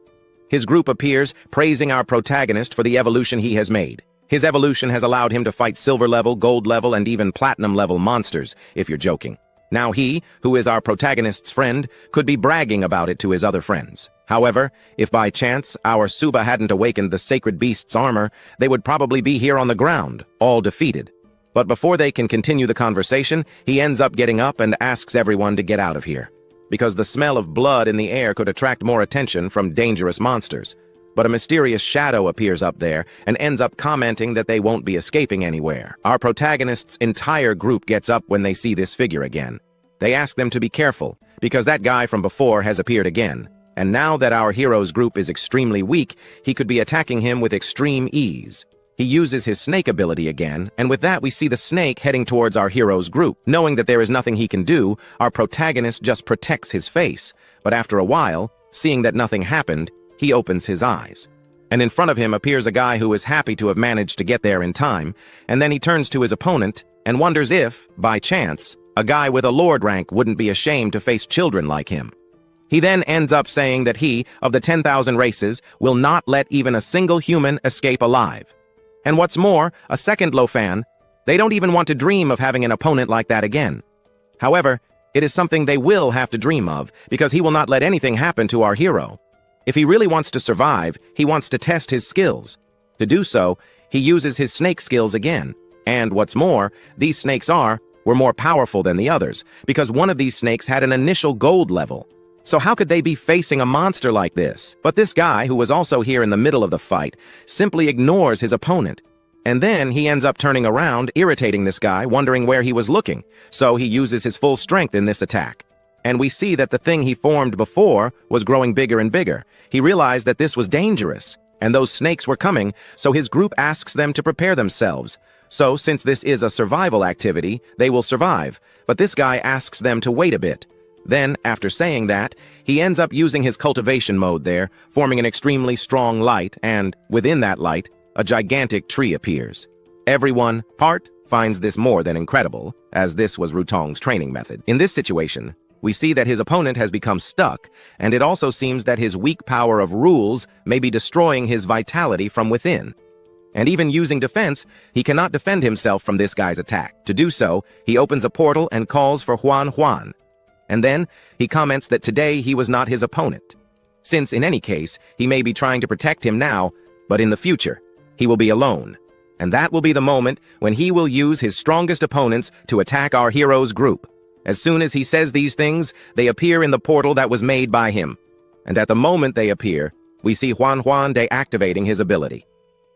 His group appears, praising our protagonist for the evolution he has made. His evolution has allowed him to fight silver level, gold level, and even platinum level monsters, if you're joking. Now he, who is our protagonist's friend, could be bragging about it to his other friends. However, if by chance our Suba hadn't awakened the sacred beast's armor, they would probably be here on the ground, all defeated. But before they can continue the conversation, he ends up getting up and asks everyone to get out of here, because the smell of blood in the air could attract more attention from dangerous monsters. But a mysterious shadow appears up there and ends up commenting that they won't be escaping anywhere. Our protagonist's entire group gets up when they see this figure again. They ask them to be careful, because that guy from before has appeared again. And now that our hero's group is extremely weak, he could be attacking him with extreme ease. He uses his snake ability again, and with that we see the snake heading towards our hero's group. Knowing that there is nothing he can do, our protagonist just protects his face. But after a while, seeing that nothing happened, he opens his eyes. And in front of him appears a guy who is happy to have managed to get there in time, and then he turns to his opponent and wonders if, by chance, a guy with a lord rank wouldn't be ashamed to face children like him. He then ends up saying that he, of the 10,000 races, will not let even a single human escape alive. And what's more, a second Lo Fan, they don't even want to dream of having an opponent like that again. However, it is something they will have to dream of, because he will not let anything happen to our hero. If he really wants to survive, he wants to test his skills. To do so, he uses his snake skills again. And what's more, these snakes were more powerful than the others, because one of these snakes had an initial gold level. So how could they be facing a monster like this? But this guy, who was also here in the middle of the fight, simply ignores his opponent. And then he ends up turning around, irritating this guy, wondering where he was looking. So he uses his full strength in this attack. And we see that the thing he formed before was growing bigger and bigger. He realized that this was dangerous, and those snakes were coming, so his group asks them to prepare themselves. So, since this is a survival activity, they will survive. But this guy asks them to wait a bit. Then, after saying that, he ends up using his cultivation mode there, forming an extremely strong light, and, within that light, a gigantic tree appears. Everyone, finds this more than incredible, as this was Rutong's training method. In this situation, we see that his opponent has become stuck, and it also seems that his weak power of rules may be destroying his vitality from within. And even using defense, he cannot defend himself from this guy's attack. To do so, he opens a portal and calls for Huan Huan. And then, he comments that today he was not his opponent, since in any case, he may be trying to protect him now, but in the future, he will be alone. And that will be the moment when he will use his strongest opponents to attack our hero's group. As soon as he says these things, they appear in the portal that was made by him. And at the moment they appear, we see Huan deactivating his ability.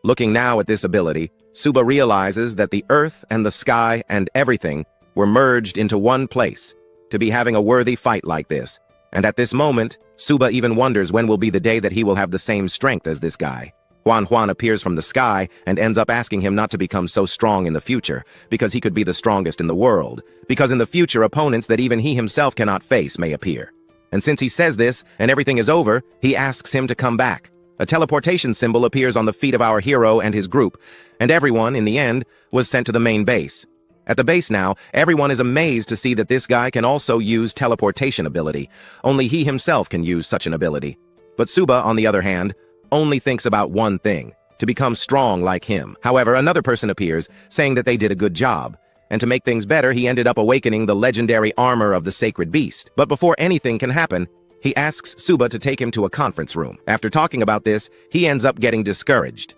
Looking now at this ability, Suba realizes that the earth and the sky and everything were merged into one place to be having a worthy fight like this. And at this moment, Suba even wonders when will be the day that he will have the same strength as this guy. Huan appears from the sky and ends up asking him not to become so strong in the future, because he could be the strongest in the world, because in the future opponents that even he himself cannot face may appear. And since he says this, and everything is over, he asks him to come back. A teleportation symbol appears on the feet of our hero and his group, and everyone, in the end, was sent to the main base. At the base now, everyone is amazed to see that this guy can also use teleportation ability. Only he himself can use such an ability. But Suba, on the other hand, only thinks about one thing, to become strong like him. However, another person appears, saying that they did a good job. And to make things better, he ended up awakening the legendary armor of the sacred beast. But before anything can happen, he asks Suba to take him to a conference room. After talking about this, he ends up getting discouraged.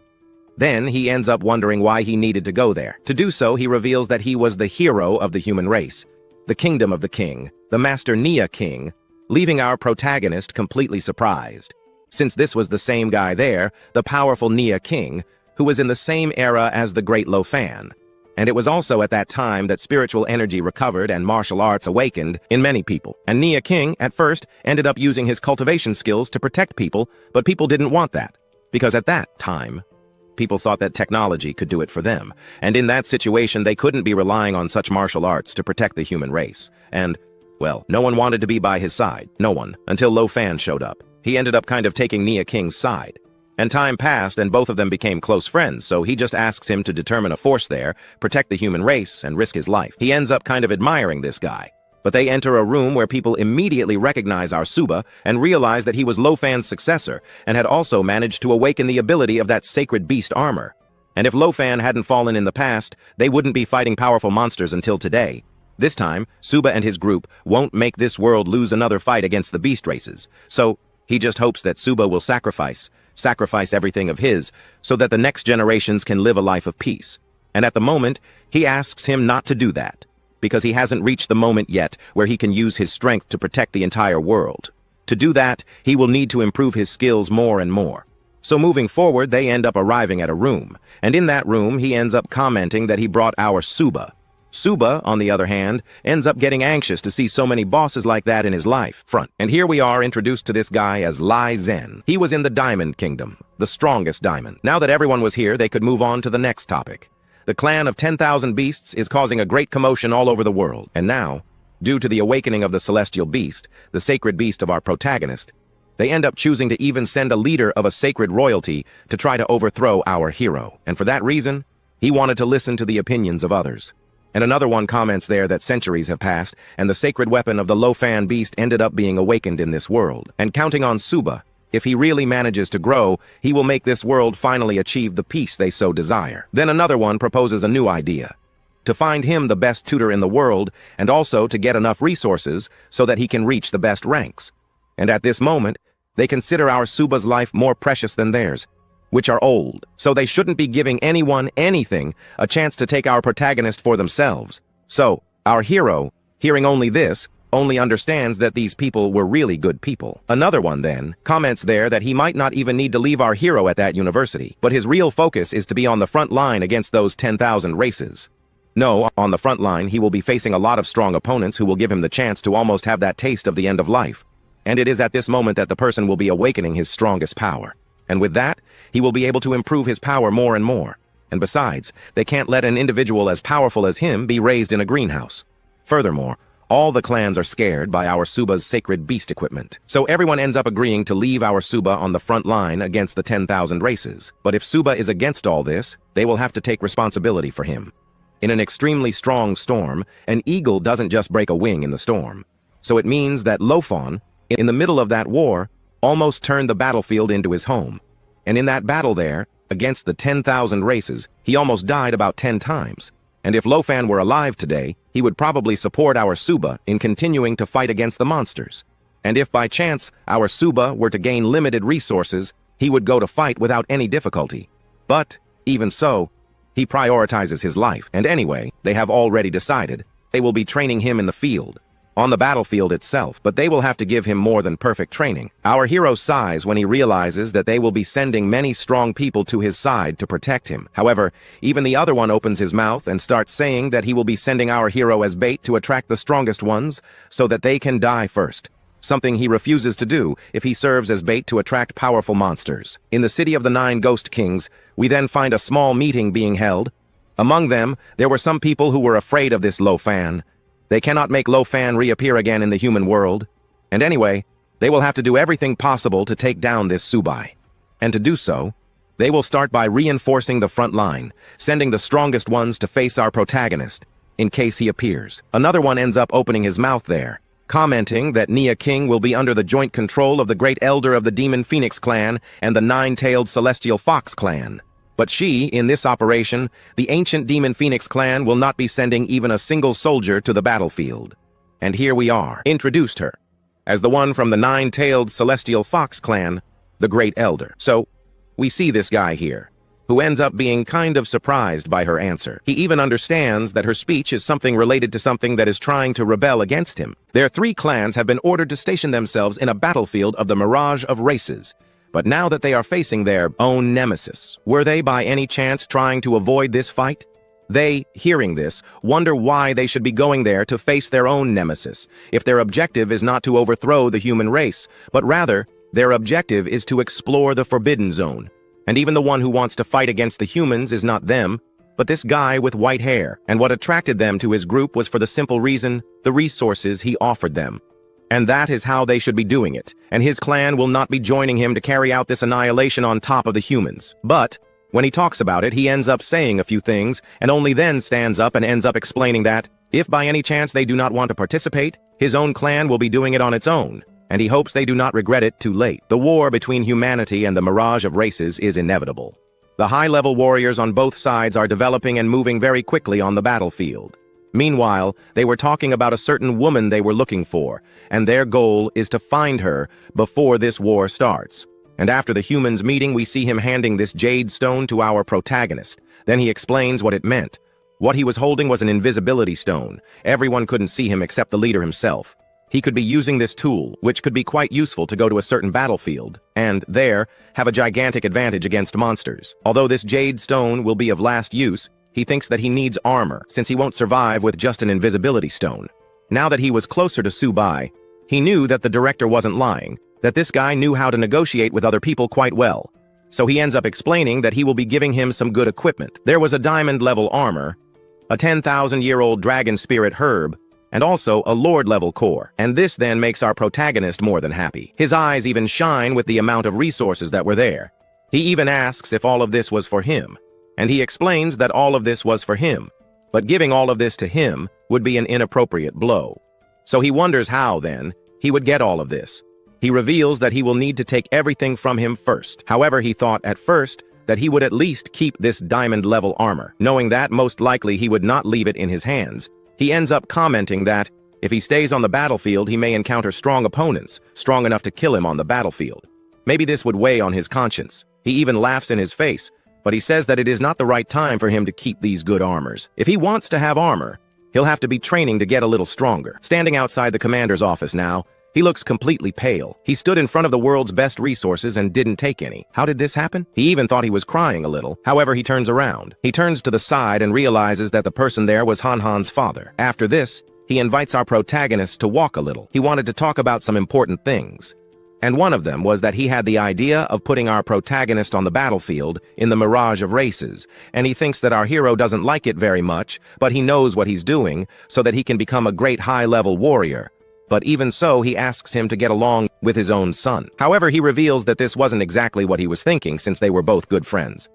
Then he ends up wondering why he needed to go there. To do so, he reveals that he was the hero of the human race, the kingdom of the king, the master Nia king, leaving our protagonist completely surprised. Since this was the same guy there, the powerful Nia king, who was in the same era as the great Lo Fan. And it was also at that time that spiritual energy recovered and martial arts awakened in many people. And Nia king, at first, ended up using his cultivation skills to protect people, but people didn't want that. Because at that time, people thought that technology could do it for them. And in that situation, they couldn't be relying on such martial arts to protect the human race. And, well, no one wanted to be by his side. No one. Until Lo Fan showed up. He ended up kind of taking Nia King's side. And time passed and both of them became close friends, so he just asks him to determine a force there, protect the human race, and risk his life. He ends up kind of admiring this guy. But they enter a room where people immediately recognize our Suba and realize that he was Lo Fan's successor and had also managed to awaken the ability of that sacred beast armor. And if Lo Fan hadn't fallen in the past, they wouldn't be fighting powerful monsters until today. This time, Suba and his group won't make this world lose another fight against the beast races. So, he just hopes that Suba will sacrifice everything of his, so that the next generations can live a life of peace. And at the moment, he asks him not to do that, because he hasn't reached the moment yet where he can use his strength to protect the entire world. To do that, he will need to improve his skills more and more. So moving forward, they end up arriving at a room, and in that room, he ends up commenting that he brought our Suba. Suba, on the other hand, ends up getting anxious to see so many bosses like that in his life. And here we are introduced to this guy as Lai Zen. He was in the Diamond Kingdom, the strongest diamond. Now that everyone was here, they could move on to the next topic. The clan of 10,000 beasts is causing a great commotion all over the world. And now, due to the awakening of the celestial beast, the sacred beast of our protagonist, they end up choosing to even send a leader of a sacred royalty to try to overthrow our hero. And for that reason, he wanted to listen to the opinions of others. And another one comments there that centuries have passed, and the sacred weapon of the Lo Fan beast ended up being awakened in this world. And counting on Suba, if he really manages to grow, he will make this world finally achieve the peace they so desire. Then another one proposes a new idea. To find him the best tutor in the world, and also to get enough resources so that he can reach the best ranks. And at this moment, they consider our Suba's life more precious than theirs, which are old, so they shouldn't be giving anyone anything a chance to take our protagonist for themselves. So, our hero, hearing only this, only understands that these people were really good people. Another one then comments there that he might not even need to leave our hero at that university, but his real focus is to be on the front line against those 10,000 races. No, on the front line he will be facing a lot of strong opponents who will give him the chance to almost have that taste of the end of life. And it is at this moment that the person will be awakening his strongest power. And with that, he will be able to improve his power more and more. And besides, they can't let an individual as powerful as him be raised in a greenhouse. Furthermore, all the clans are scared by our Suba's sacred beast equipment. So everyone ends up agreeing to leave our Suba on the front line against the 10,000 races. But if Suba is against all this, they will have to take responsibility for him. In an extremely strong storm, an eagle doesn't just break a wing in the storm. So it means that Lo Fan, in the middle of that war, almost turned the battlefield into his home. And in that battle there, against the 10,000 races, he almost died about 10 times. And if Lo Fan were alive today, he would probably support our Suba in continuing to fight against the monsters. And if by chance our Suba were to gain limited resources, he would go to fight without any difficulty. But, even so, he prioritizes his life, and anyway, they have already decided they will be training him in the field, on the battlefield itself, but they will have to give him more than perfect training. Our hero sighs when he realizes that they will be sending many strong people to his side to protect him. However, even the other one opens his mouth and starts saying that he will be sending our hero as bait to attract the strongest ones so that they can die first. Something he refuses to do if he serves as bait to attract powerful monsters. In the city of the 9 Ghost Kings, we then find a small meeting being held. Among them, there were some people who were afraid of this Lo-Fan. They cannot make Lo-Fan reappear again in the human world. And anyway, they will have to do everything possible to take down this Subai. And to do so, they will start by reinforcing the front line, sending the strongest ones to face our protagonist, in case he appears. Another one ends up opening his mouth there, commenting that Nia King will be under the joint control of the Great Elder of the Demon Phoenix clan and the 9-tailed Celestial Fox clan. But she, in this operation, the ancient Demon Phoenix clan will not be sending even a single soldier to the battlefield. And here we are, introduced her, as the one from the 9-tailed Celestial Fox clan, the Great Elder. So, we see this guy here, who ends up being kind of surprised by her answer. He even understands that her speech is something related to something that is trying to rebel against him. Their 3 clans have been ordered to station themselves in a battlefield of the mirage of races. But now that they are facing their own nemesis, were they by any chance trying to avoid this fight? They, hearing this, wonder why they should be going there to face their own nemesis, if their objective is not to overthrow the human race, but rather, their objective is to explore the Forbidden Zone. And even the one who wants to fight against the humans is not them, but this guy with white hair. And what attracted them to his group was for the simple reason, the resources he offered them. And that is how they should be doing it, and his clan will not be joining him to carry out this annihilation on top of the humans. But, when he talks about it, he ends up saying a few things, and only then stands up and ends up explaining that, if by any chance they do not want to participate, his own clan will be doing it on its own, and he hopes they do not regret it too late. The war between humanity and the mirage of races is inevitable. The high-level warriors on both sides are developing and moving very quickly on the battlefield. Meanwhile, they were talking about a certain woman they were looking for, and their goal is to find her before this war starts. And after the humans' meeting, we see him handing this jade stone to our protagonist. Then he explains what it meant. What he was holding was an invisibility stone. Everyone couldn't see him except the leader himself. He could be using this tool, which could be quite useful to go to a certain battlefield, and, there, have a gigantic advantage against monsters. Although this jade stone will be of last use, he thinks that he needs armor, since he won't survive with just an invisibility stone. Now that he was closer to Subai, he knew that the director wasn't lying, that this guy knew how to negotiate with other people quite well. So he ends up explaining that he will be giving him some good equipment. There was a diamond-level armor, a 10,000-year-old dragon spirit herb, and also a lord-level core. And this then makes our protagonist more than happy. His eyes even shine with the amount of resources that were there. He even asks if all of this was for him. And he explains that all of this was for him, but giving all of this to him would be an inappropriate blow. So he wonders how, then, he would get all of this. He reveals that he will need to take everything from him first. However, he thought at first that he would at least keep this diamond-level armor. Knowing that most likely he would not leave it in his hands, he ends up commenting that, if he stays on the battlefield, he may encounter strong opponents, strong enough to kill him on the battlefield. Maybe this would weigh on his conscience. He even laughs in his face, but he says that it is not the right time for him to keep these good armors. If he wants to have armor, he'll have to be training to get a little stronger. Standing outside the commander's office now, he looks completely pale. He stood in front of the world's best resources and didn't take any. How did this happen? He even thought he was crying a little. However, he turns around. He turns to the side and realizes that the person there was Han's father. After this, he invites our protagonist to walk a little. He wanted to talk about some important things. And one of them was that he had the idea of putting our protagonist on the battlefield in the mirage of races, and he thinks that our hero doesn't like it very much, but he knows what he's doing so that he can become a great high-level warrior. But even so, he asks him to get along with his own son. However, he reveals that this wasn't exactly what he was thinking since they were both good friends.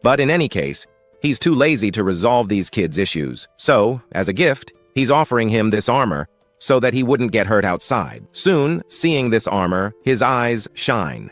But in any case, he's too lazy to resolve these kids' issues. So, as a gift, he's offering him this armor so that he wouldn't get hurt outside. Soon, seeing this armor, his eyes shine.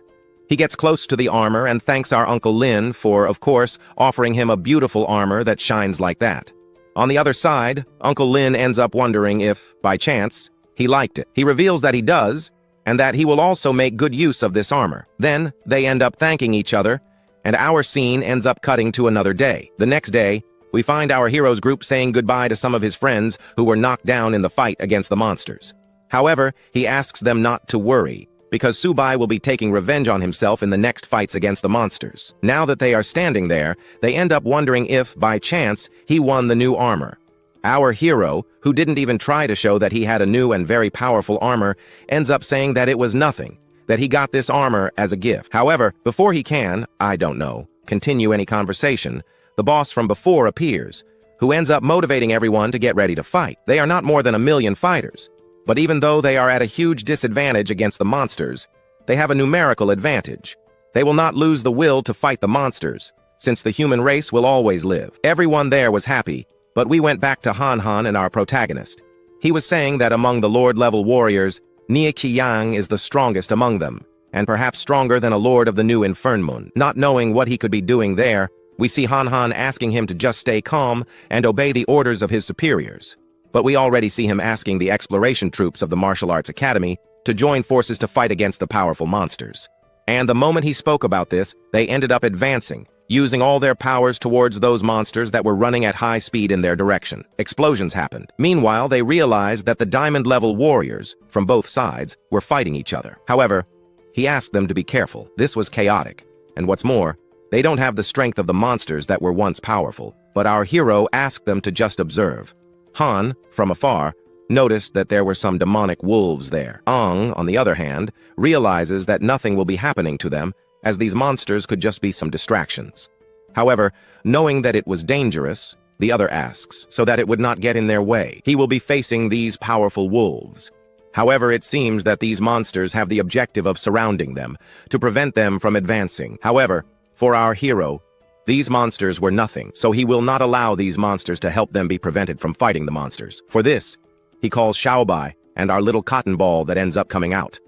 He gets close to the armor and thanks our Uncle Lin for, of course, offering him a beautiful armor that shines like that. On the other side, Uncle Lin ends up wondering if, by chance, he liked it. He reveals that he does, and that he will also make good use of this armor. Then, they end up thanking each other, and our scene ends up cutting to another day. The next day, we find our hero's group saying goodbye to some of his friends who were knocked down in the fight against the monsters. However, he asks them not to worry, because Subai will be taking revenge on himself in the next fights against the monsters. Now that they are standing there, they end up wondering if, by chance, he won the new armor. Our hero, who didn't even try to show that he had a new and very powerful armor, ends up saying that it was nothing, that he got this armor as a gift. However, before he can, I don't know, continue any conversation, the boss from before appears, who ends up motivating everyone to get ready to fight. They are not more than 1,000,000 fighters. But even though they are at a huge disadvantage against the monsters, they have a numerical advantage. They will not lose the will to fight the monsters, since the human race will always live. Everyone there was happy, but we went back to Han Han and our protagonist. He was saying that among the Lord-level warriors, Nia Qiyang is the strongest among them, and perhaps stronger than a Lord of the New Infernmoon. Not knowing what he could be doing there, we see Han Han asking him to just stay calm and obey the orders of his superiors. But we already see him asking the exploration troops of the Martial Arts Academy to join forces to fight against the powerful monsters. And the moment he spoke about this, they ended up advancing, using all their powers towards those monsters that were running at high speed in their direction. Explosions happened. Meanwhile, they realized that the diamond-level warriors, from both sides, were fighting each other. However, he asked them to be careful. This was chaotic. And what's more, they don't have the strength of the monsters that were once powerful, but our hero asked them to just observe. Han, from afar, noticed that there were some demonic wolves there. Ang, on the other hand, realizes that nothing will be happening to them, as these monsters could just be some distractions. However, knowing that it was dangerous, the other asks, so that it would not get in their way. He will be facing these powerful wolves. However, it seems that these monsters have the objective of surrounding them, to prevent them from advancing. However, for our hero, these monsters were nothing, so he will not allow these monsters to help them be prevented from fighting the monsters. For this, he calls Xiaobai and our little cotton ball that ends up coming out.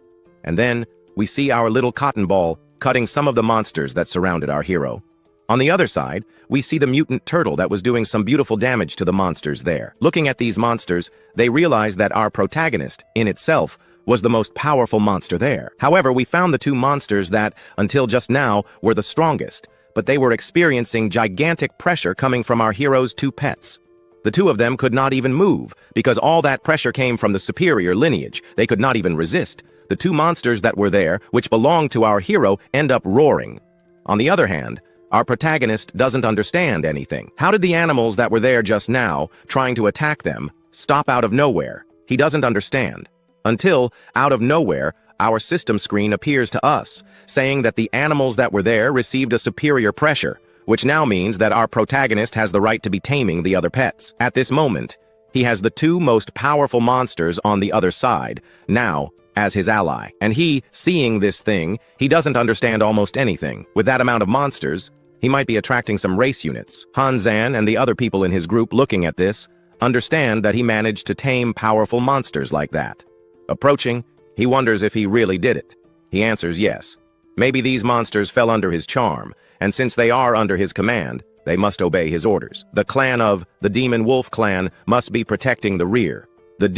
And then, we see our little cotton ball cutting some of the monsters that surrounded our hero. On the other side, we see the mutant turtle that was doing some beautiful damage to the monsters there. Looking at these monsters, they realize that our protagonist, in itself, was the most powerful monster there. However, we found the two monsters that, until just now, were the strongest, but they were experiencing gigantic pressure coming from our hero's two pets. The two of them could not even move, because all that pressure came from the superior lineage. They could not even resist. The two monsters that were there, which belonged to our hero, end up roaring. On the other hand, our protagonist doesn't understand anything. How did the animals that were there just now, trying to attack them, stop out of nowhere? He doesn't understand. Until, out of nowhere, our system screen appears to us, saying that the animals that were there received a superior pressure, which now means that our protagonist has the right to be taming the other pets. At this moment, he has the two most powerful monsters on the other side, now, as his ally. And he, seeing this thing, he doesn't understand almost anything. With that amount of monsters, he might be attracting some race units. Han Zan and the other people in his group looking at this, understand that he managed to tame powerful monsters like that. Approaching, he wonders if he really did it. He answers yes. Maybe these monsters fell under his charm, and since they are under his command, they must obey his orders. The clan of the Demon Wolf clan must be protecting the rear. The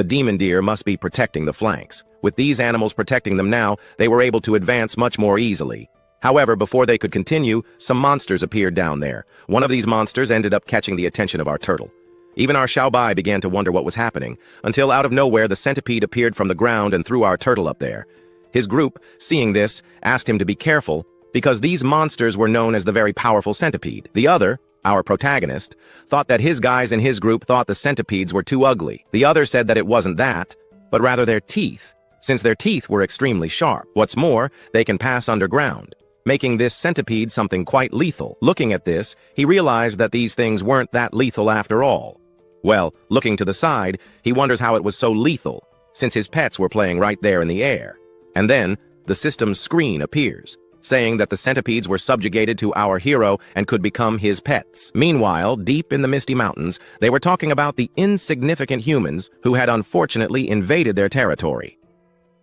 demon deer must be protecting the flanks. With these animals protecting them now, they were able to advance much more easily. However, before they could continue, some monsters appeared down there. One of these monsters ended up catching the attention of our turtle. Even our Xiaobai began to wonder what was happening, until out of nowhere the centipede appeared from the ground and threw our turtle up there. His group, seeing this, asked him to be careful, because these monsters were known as the very powerful centipede. The other, our protagonist, thought that his guys in his group thought the centipedes were too ugly. The other said that it wasn't that, but rather their teeth, since their teeth were extremely sharp. What's more, they can pass underground, making this centipede something quite lethal. Looking at this, he realized that these things weren't that lethal after all. Well, looking to the side, he wonders how it was so lethal, since his pets were playing right there in the air. And then, the system's screen appears, saying that the centipedes were subjugated to our hero and could become his pets. Meanwhile, deep in the Misty Mountains, they were talking about the insignificant humans who had unfortunately invaded their territory.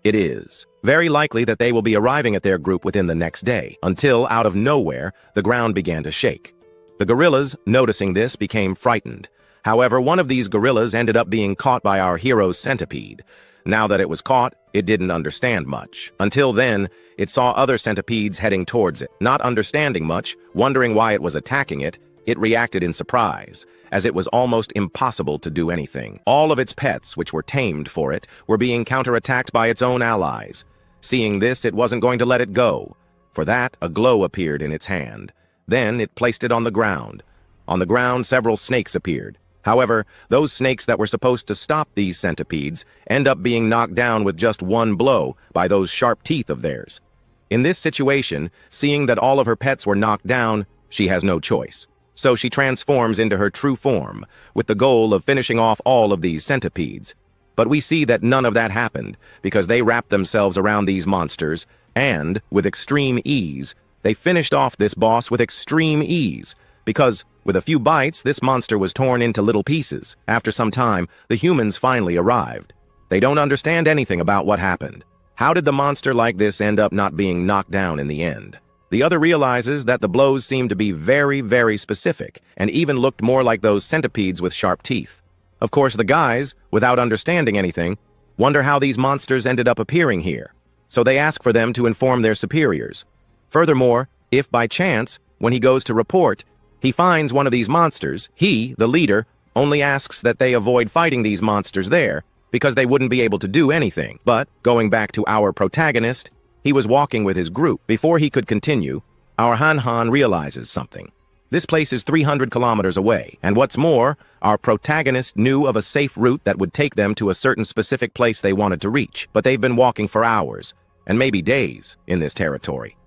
It is very likely that they will be arriving at their group within the next day, until, out of nowhere, the ground began to shake. The gorillas, noticing this, became frightened, However, one of these gorillas ended up being caught by our hero's centipede. Now that it was caught, it didn't understand much. Until then, it saw other centipedes heading towards it. Not understanding much, wondering why it was attacking it, it reacted in surprise, as it was almost impossible to do anything. All of its pets, which were tamed for it, were being counterattacked by its own allies. Seeing this, it wasn't going to let it go. For that, a glow appeared in its hand. Then it placed it on the ground. On the ground, several snakes appeared. However, those snakes that were supposed to stop these centipedes end up being knocked down with just one blow by those sharp teeth of theirs. In this situation, seeing that all of her pets were knocked down, she has no choice. So she transforms into her true form, with the goal of finishing off all of these centipedes. But we see that none of that happened, because they wrapped themselves around these monsters, and, with extreme ease, they finished off this boss with extreme ease, because, with a few bites, this monster was torn into little pieces. After some time, the humans finally arrived. They don't understand anything about what happened. How did the monster like this end up not being knocked down in the end? The other realizes that the blows seemed to be very, very specific, and even looked more like those centipedes with sharp teeth. Of course, the guys, without understanding anything, wonder how these monsters ended up appearing here. So they ask for them to inform their superiors. Furthermore, if by chance, when he goes to report, he finds one of these monsters, he, the leader, only asks that they avoid fighting these monsters there, because they wouldn't be able to do anything. But, going back to our protagonist, he was walking with his group. Before he could continue, our Han realizes something. This place is 300 kilometers away, and what's more, our protagonist knew of a safe route that would take them to a certain specific place they wanted to reach, but they've been walking for hours, and maybe days, in this territory.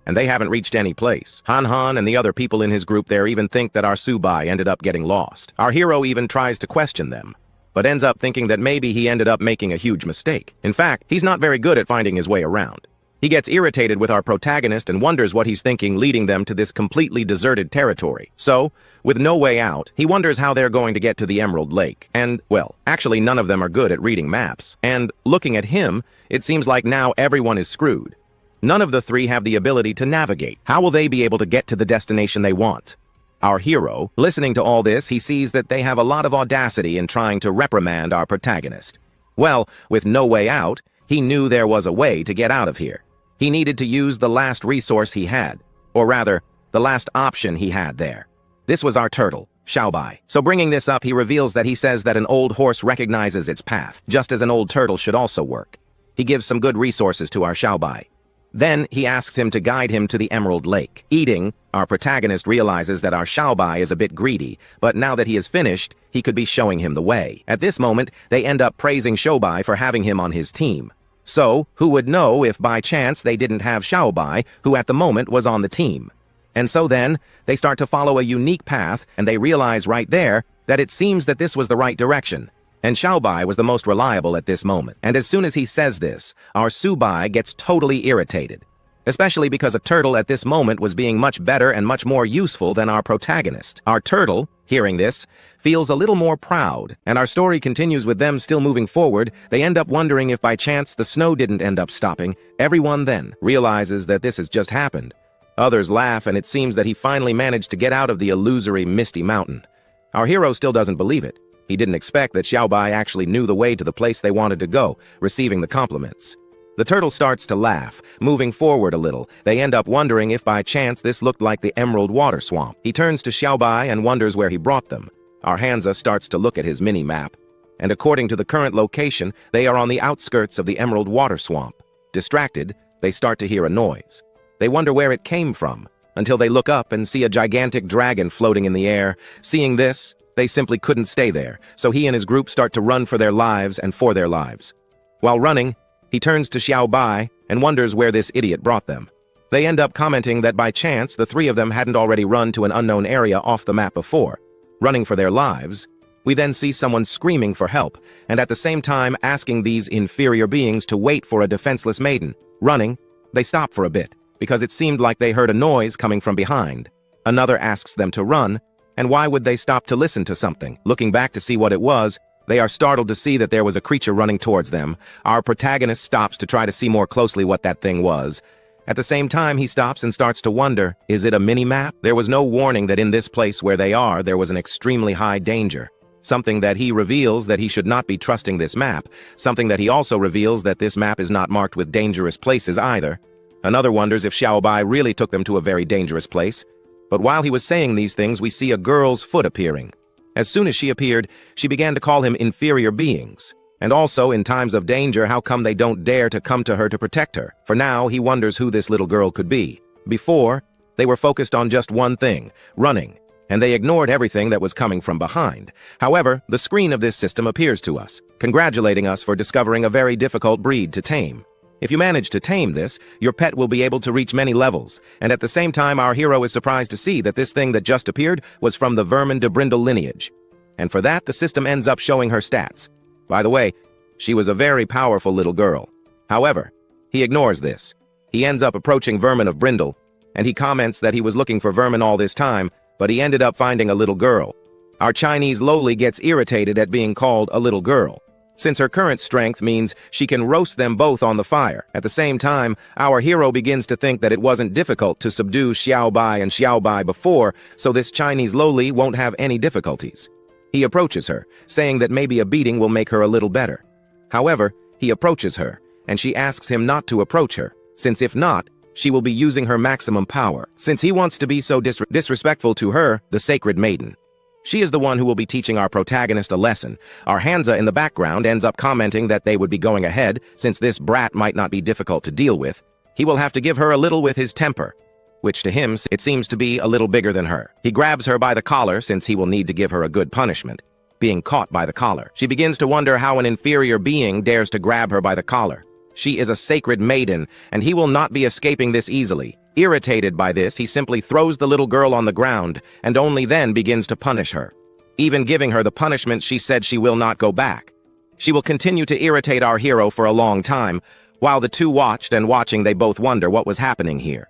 And they haven't reached any place. Han and the other people in his group there even think that our Subai ended up getting lost. Our hero even tries to question them, but ends up thinking that maybe he ended up making a huge mistake. In fact, he's not very good at finding his way around. He gets irritated with our protagonist and wonders what he's thinking, leading them to this completely deserted territory. So, with no way out, he wonders how they're going to get to the Emerald Lake. And, well, actually none of them are good at reading maps. And, looking at him, it seems like now everyone is screwed. None of the three have the ability to navigate. How will they be able to get to the destination they want? Our hero, listening to all this, he sees that they have a lot of audacity in trying to reprimand our protagonist. Well, with no way out, he knew there was a way to get out of here. He needed to use the last resource he had, or rather, the last option he had there. This was our turtle, Xiaobai. So bringing this up, he reveals that he says that an old horse recognizes its path, just as an old turtle should also work. He gives some good resources to our Xiaobai. Then he asks him to guide him to the Emerald Lake. Eating, our protagonist realizes that our Xiaobai is a bit greedy, but now that he is finished, he could be showing him the way. At this moment, they end up praising Xiaobai for having him on his team. So, who would know if by chance they didn't have Xiaobai, who at the moment was on the team? And so then, they start to follow a unique path, and they realize right there that it seems that this was the right direction. And Xiaobai was the most reliable at this moment. And as soon as he says this, our Subai gets totally irritated. Especially because a turtle at this moment was being much better and much more useful than our protagonist. Our turtle, hearing this, feels a little more proud, and our story continues with them still moving forward. They end up wondering if by chance the snow didn't end up stopping. Everyone then realizes that this has just happened. Others laugh, and it seems that he finally managed to get out of the illusory misty mountain. Our hero still doesn't believe it. He didn't expect that Xiaobai actually knew the way to the place they wanted to go, receiving the compliments. The turtle starts to laugh, moving forward a little. They end up wondering if by chance this looked like the Emerald Water Swamp. He turns to Xiaobai and wonders where he brought them. Our Hansa starts to look at his mini-map, and according to the current location, they are on the outskirts of the Emerald Water Swamp. Distracted, they start to hear a noise. They wonder where it came from, until they look up and see a gigantic dragon floating in the air. Seeing this, they simply couldn't stay there, so he and his group start to run for their lives and for their lives. While running, he turns to Xiaobai and wonders where this idiot brought them. They end up commenting that by chance the three of them hadn't already run to an unknown area off the map before. Running for their lives, we then see someone screaming for help, and at the same time asking these inferior beings to wait for a defenseless maiden. Running, they stop for a bit, because it seemed like they heard a noise coming from behind. Another asks them to run, and why would they stop to listen to something? Looking back to see what it was, they are startled to see that there was a creature running towards them. Our protagonist stops to try to see more closely what that thing was. At the same time, he stops and starts to wonder, is it a mini-map? There was no warning that in this place where they are, there was an extremely high danger. Something that he reveals that he should not be trusting this map, something that he also reveals that this map is not marked with dangerous places either. Another wonders if Xiaobai really took them to a very dangerous place. But while he was saying these things, we see a girl's foot appearing. As soon as she appeared, she began to call him inferior beings. And also, in times of danger, how come they don't dare to come to her to protect her? For now, he wonders who this little girl could be. Before, they were focused on just one thing, running, and they ignored everything that was coming from behind. However, the screen of this system appears to us, congratulating us for discovering a very difficult breed to tame. If you manage to tame this, your pet will be able to reach many levels, and at the same time our hero is surprised to see that this thing that just appeared was from the Vermin de Brindle lineage. And for that, the system ends up showing her stats. By the way, she was a very powerful little girl. However, he ignores this. He ends up approaching Vermin of Brindle, and he comments that he was looking for Vermin all this time, but he ended up finding a little girl. Our Chinese lowly gets irritated at being called a little girl, since her current strength means she can roast them both on the fire. At the same time, our hero begins to think that it wasn't difficult to subdue Xiaobai and Xiaobai before, so this Chinese lowly won't have any difficulties. He approaches her, saying that maybe a beating will make her a little better. However, he approaches her, and she asks him not to approach her, since if not, she will be using her maximum power, since he wants to be so disrespectful to her, the sacred maiden. She is the one who will be teaching our protagonist a lesson. Our Hansa in the background ends up commenting that they would be going ahead, since this brat might not be difficult to deal with. He will have to give her a little with his temper, which to him, it seems to be a little bigger than her. He grabs her by the collar, since he will need to give her a good punishment, being caught by the collar. She begins to wonder how an inferior being dares to grab her by the collar. She is a sacred maiden, and he will not be escaping this easily. Irritated by this, he simply throws the little girl on the ground, and only then begins to punish her. Even giving her the punishment, she said she will not go back. She will continue to irritate our hero for a long time. While the two watched and watching, they both wonder what was happening here.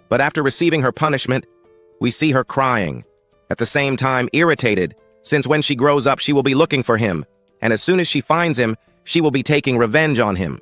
But after receiving her punishment, we see her crying. At the same time, irritated, since when she grows up, she will be looking for him, and as soon as she finds him, she will be taking revenge on him.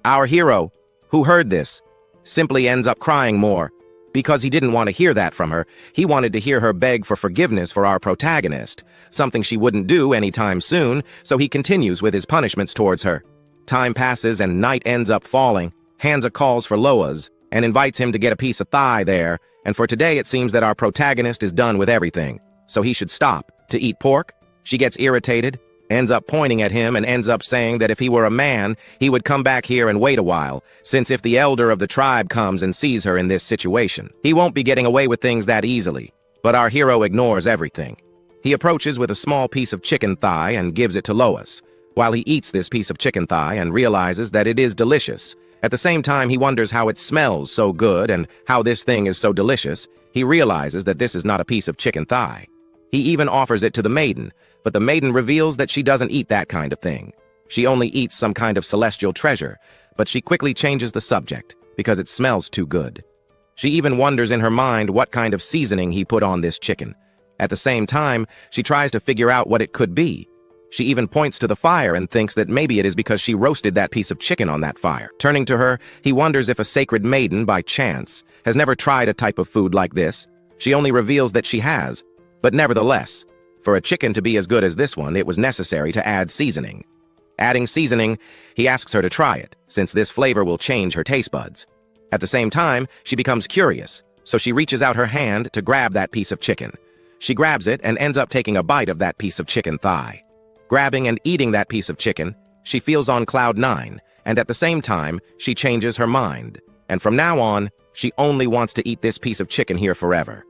Our hero, who heard this, simply ends up crying more. Because he didn't want to hear that from her, he wanted to hear her beg for forgiveness for our protagonist, something she wouldn't do anytime soon, so he continues with his punishments towards her. Time passes and night ends up falling. Hansa calls for Loas and invites him to get a piece of thigh there, and for today it seems that our protagonist is done with everything, so he should stop to eat pork. She gets irritated, ends up pointing at him, and ends up saying that if he were a man, he would come back here and wait a while, since if the elder of the tribe comes and sees her in this situation, he won't be getting away with things that easily. But our hero ignores everything. He approaches with a small piece of chicken thigh and gives it to Lois, while he eats this piece of chicken thigh and realizes that it is delicious. At the same time, he wonders how it smells so good and how this thing is so delicious. He realizes that this is not a piece of chicken thigh. He even offers it to the maiden, but the maiden reveals that she doesn't eat that kind of thing. She only eats some kind of celestial treasure, but she quickly changes the subject because it smells too good. She even wonders in her mind what kind of seasoning he put on this chicken. At the same time, she tries to figure out what it could be. She even points to the fire and thinks that maybe it is because she roasted that piece of chicken on that fire. Turning to her, he wonders if a sacred maiden, by chance, has never tried a type of food like this. She only reveals that she has, but nevertheless, for a chicken to be as good as this one, it was necessary to add seasoning. Adding seasoning, he asks her to try it, since this flavor will change her taste buds. At the same time, she becomes curious, so she reaches out her hand to grab that piece of chicken. She grabs it and ends up taking a bite of that piece of chicken thigh. Grabbing and eating that piece of chicken, she feels on cloud 9, and at the same time, she changes her mind. And from now on, she only wants to eat this piece of chicken here forever.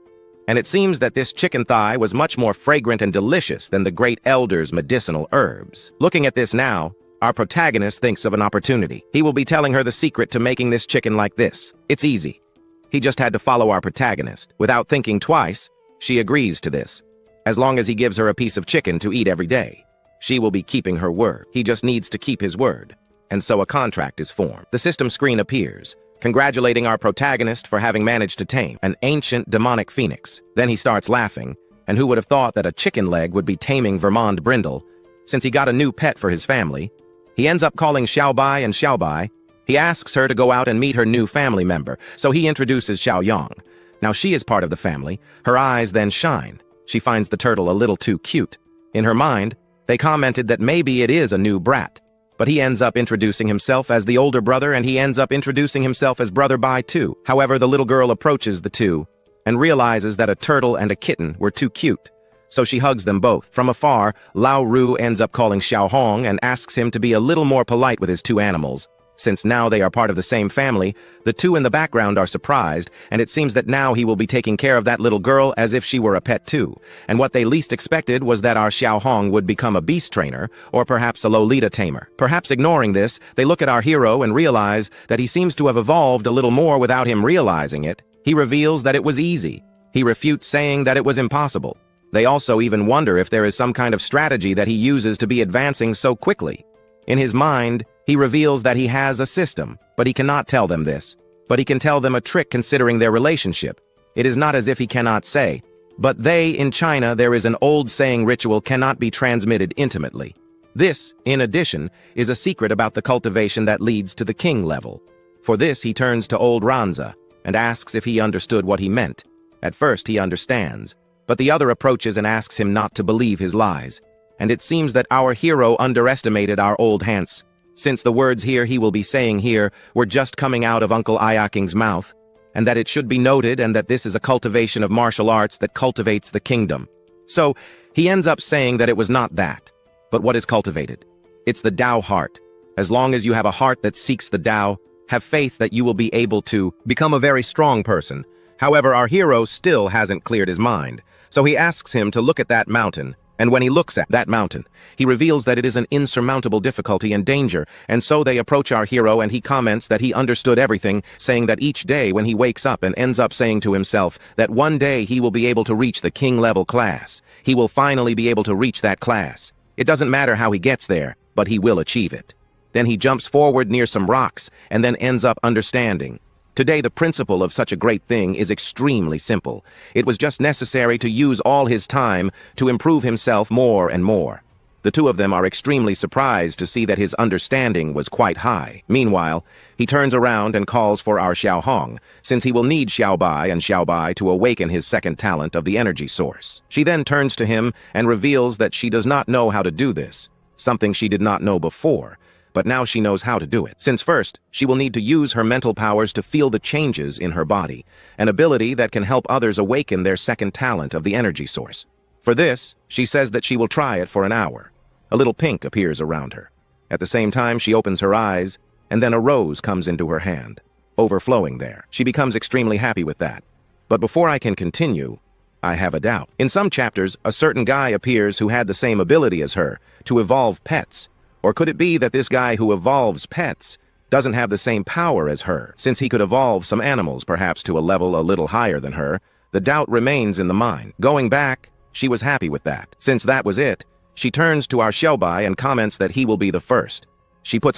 And it seems that this chicken thigh was much more fragrant and delicious than the great elder's medicinal herbs. Looking at this now, our protagonist thinks of an opportunity. He will be telling her the secret to making this chicken like this. It's easy. He just had to follow our protagonist. Without thinking twice, she agrees to this. As long as he gives her a piece of chicken to eat every day, she will be keeping her word. He just needs to keep his word. And so a contract is formed. The system screen appears, congratulating our protagonist for having managed to tame an ancient demonic phoenix. Then he starts laughing, and who would have thought that a chicken leg would be taming Vermond Brindle? Since he got a new pet for his family, he ends up calling Xiaobai and Xiaobai. He asks her to go out and meet her new family member, so he introduces Xiaoyang. Now she is part of the family. Her eyes then shine. She finds the turtle a little too cute. In her mind, they commented that maybe it is a new brat, but he ends up introducing himself as the older brother, and he ends up introducing himself as Brother Bai too. However, the little girl approaches the two and realizes that a turtle and a kitten were too cute, so she hugs them both. From afar, Lao Ru ends up calling Xiao Hong and asks him to be a little more polite with his two animals. Since now they are part of the same family, the two in the background are surprised, and it seems that now he will be taking care of that little girl as if she were a pet too. And what they least expected was that our Xiao Hong would become a beast trainer, or perhaps a Lolita tamer. Perhaps ignoring this, they look at our hero and realize that he seems to have evolved a little more without him realizing it. He reveals that it was easy. He refutes saying that it was impossible. They also even wonder if there is some kind of strategy that he uses to be advancing so quickly. In his mind, he reveals that he has a system, but he cannot tell them this. But he can tell them a trick considering their relationship. It is not as if he cannot say, but in China there is an old saying ritual cannot be transmitted intimately. This, in addition, is a secret about the cultivation that leads to the king level. For this he turns to old Ranza and asks if he understood what he meant. At first he understands, but the other approaches and asks him not to believe his lies. And it seems that our hero underestimated our old Hans, since the words he will be saying here were just coming out of Uncle Ayaking's mouth, and that it should be noted and that this is a cultivation of martial arts that cultivates the kingdom. So, he ends up saying that it was not that. But what is cultivated? It's the Tao heart. As long as you have a heart that seeks the Tao, have faith that you will be able to become a very strong person. However, our hero still hasn't cleared his mind, so he asks him to look at that mountain. And when he looks at that mountain, he reveals that it is an insurmountable difficulty and danger, and so they approach our hero and he comments that he understood everything, saying that each day when he wakes up and ends up saying to himself that one day he will be able to reach the king-level class. He will finally be able to reach that class. It doesn't matter how he gets there, but he will achieve it. Then he jumps forward near some rocks and then ends up understanding. Today, the principle of such a great thing is extremely simple. It was just necessary to use all his time to improve himself more and more. The two of them are extremely surprised to see that his understanding was quite high. Meanwhile, he turns around and calls for our Xiao Hong, since he will need Xiao Bai and Xiao Bai to awaken his second talent of the energy source. She then turns to him and reveals that she does not know how to do this, something she did not know before. But now she knows how to do it. Since first, she will need to use her mental powers to feel the changes in her body, an ability that can help others awaken their second talent of the energy source. For this, she says that she will try it for an hour. A little pink appears around her. At the same time, she opens her eyes, and then a rose comes into her hand, overflowing there. She becomes extremely happy with that. But before I can continue, I have a doubt. In some chapters, a certain guy appears who had the same ability as her, to evolve pets. Or could it be that this guy who evolves pets doesn't have the same power as her, since he could evolve some animals perhaps to a level a little higher than her? The doubt remains in the mind. Going back, she was happy with that. Since that was it, she turns to our Xiaobai and comments that he will be the first. She puts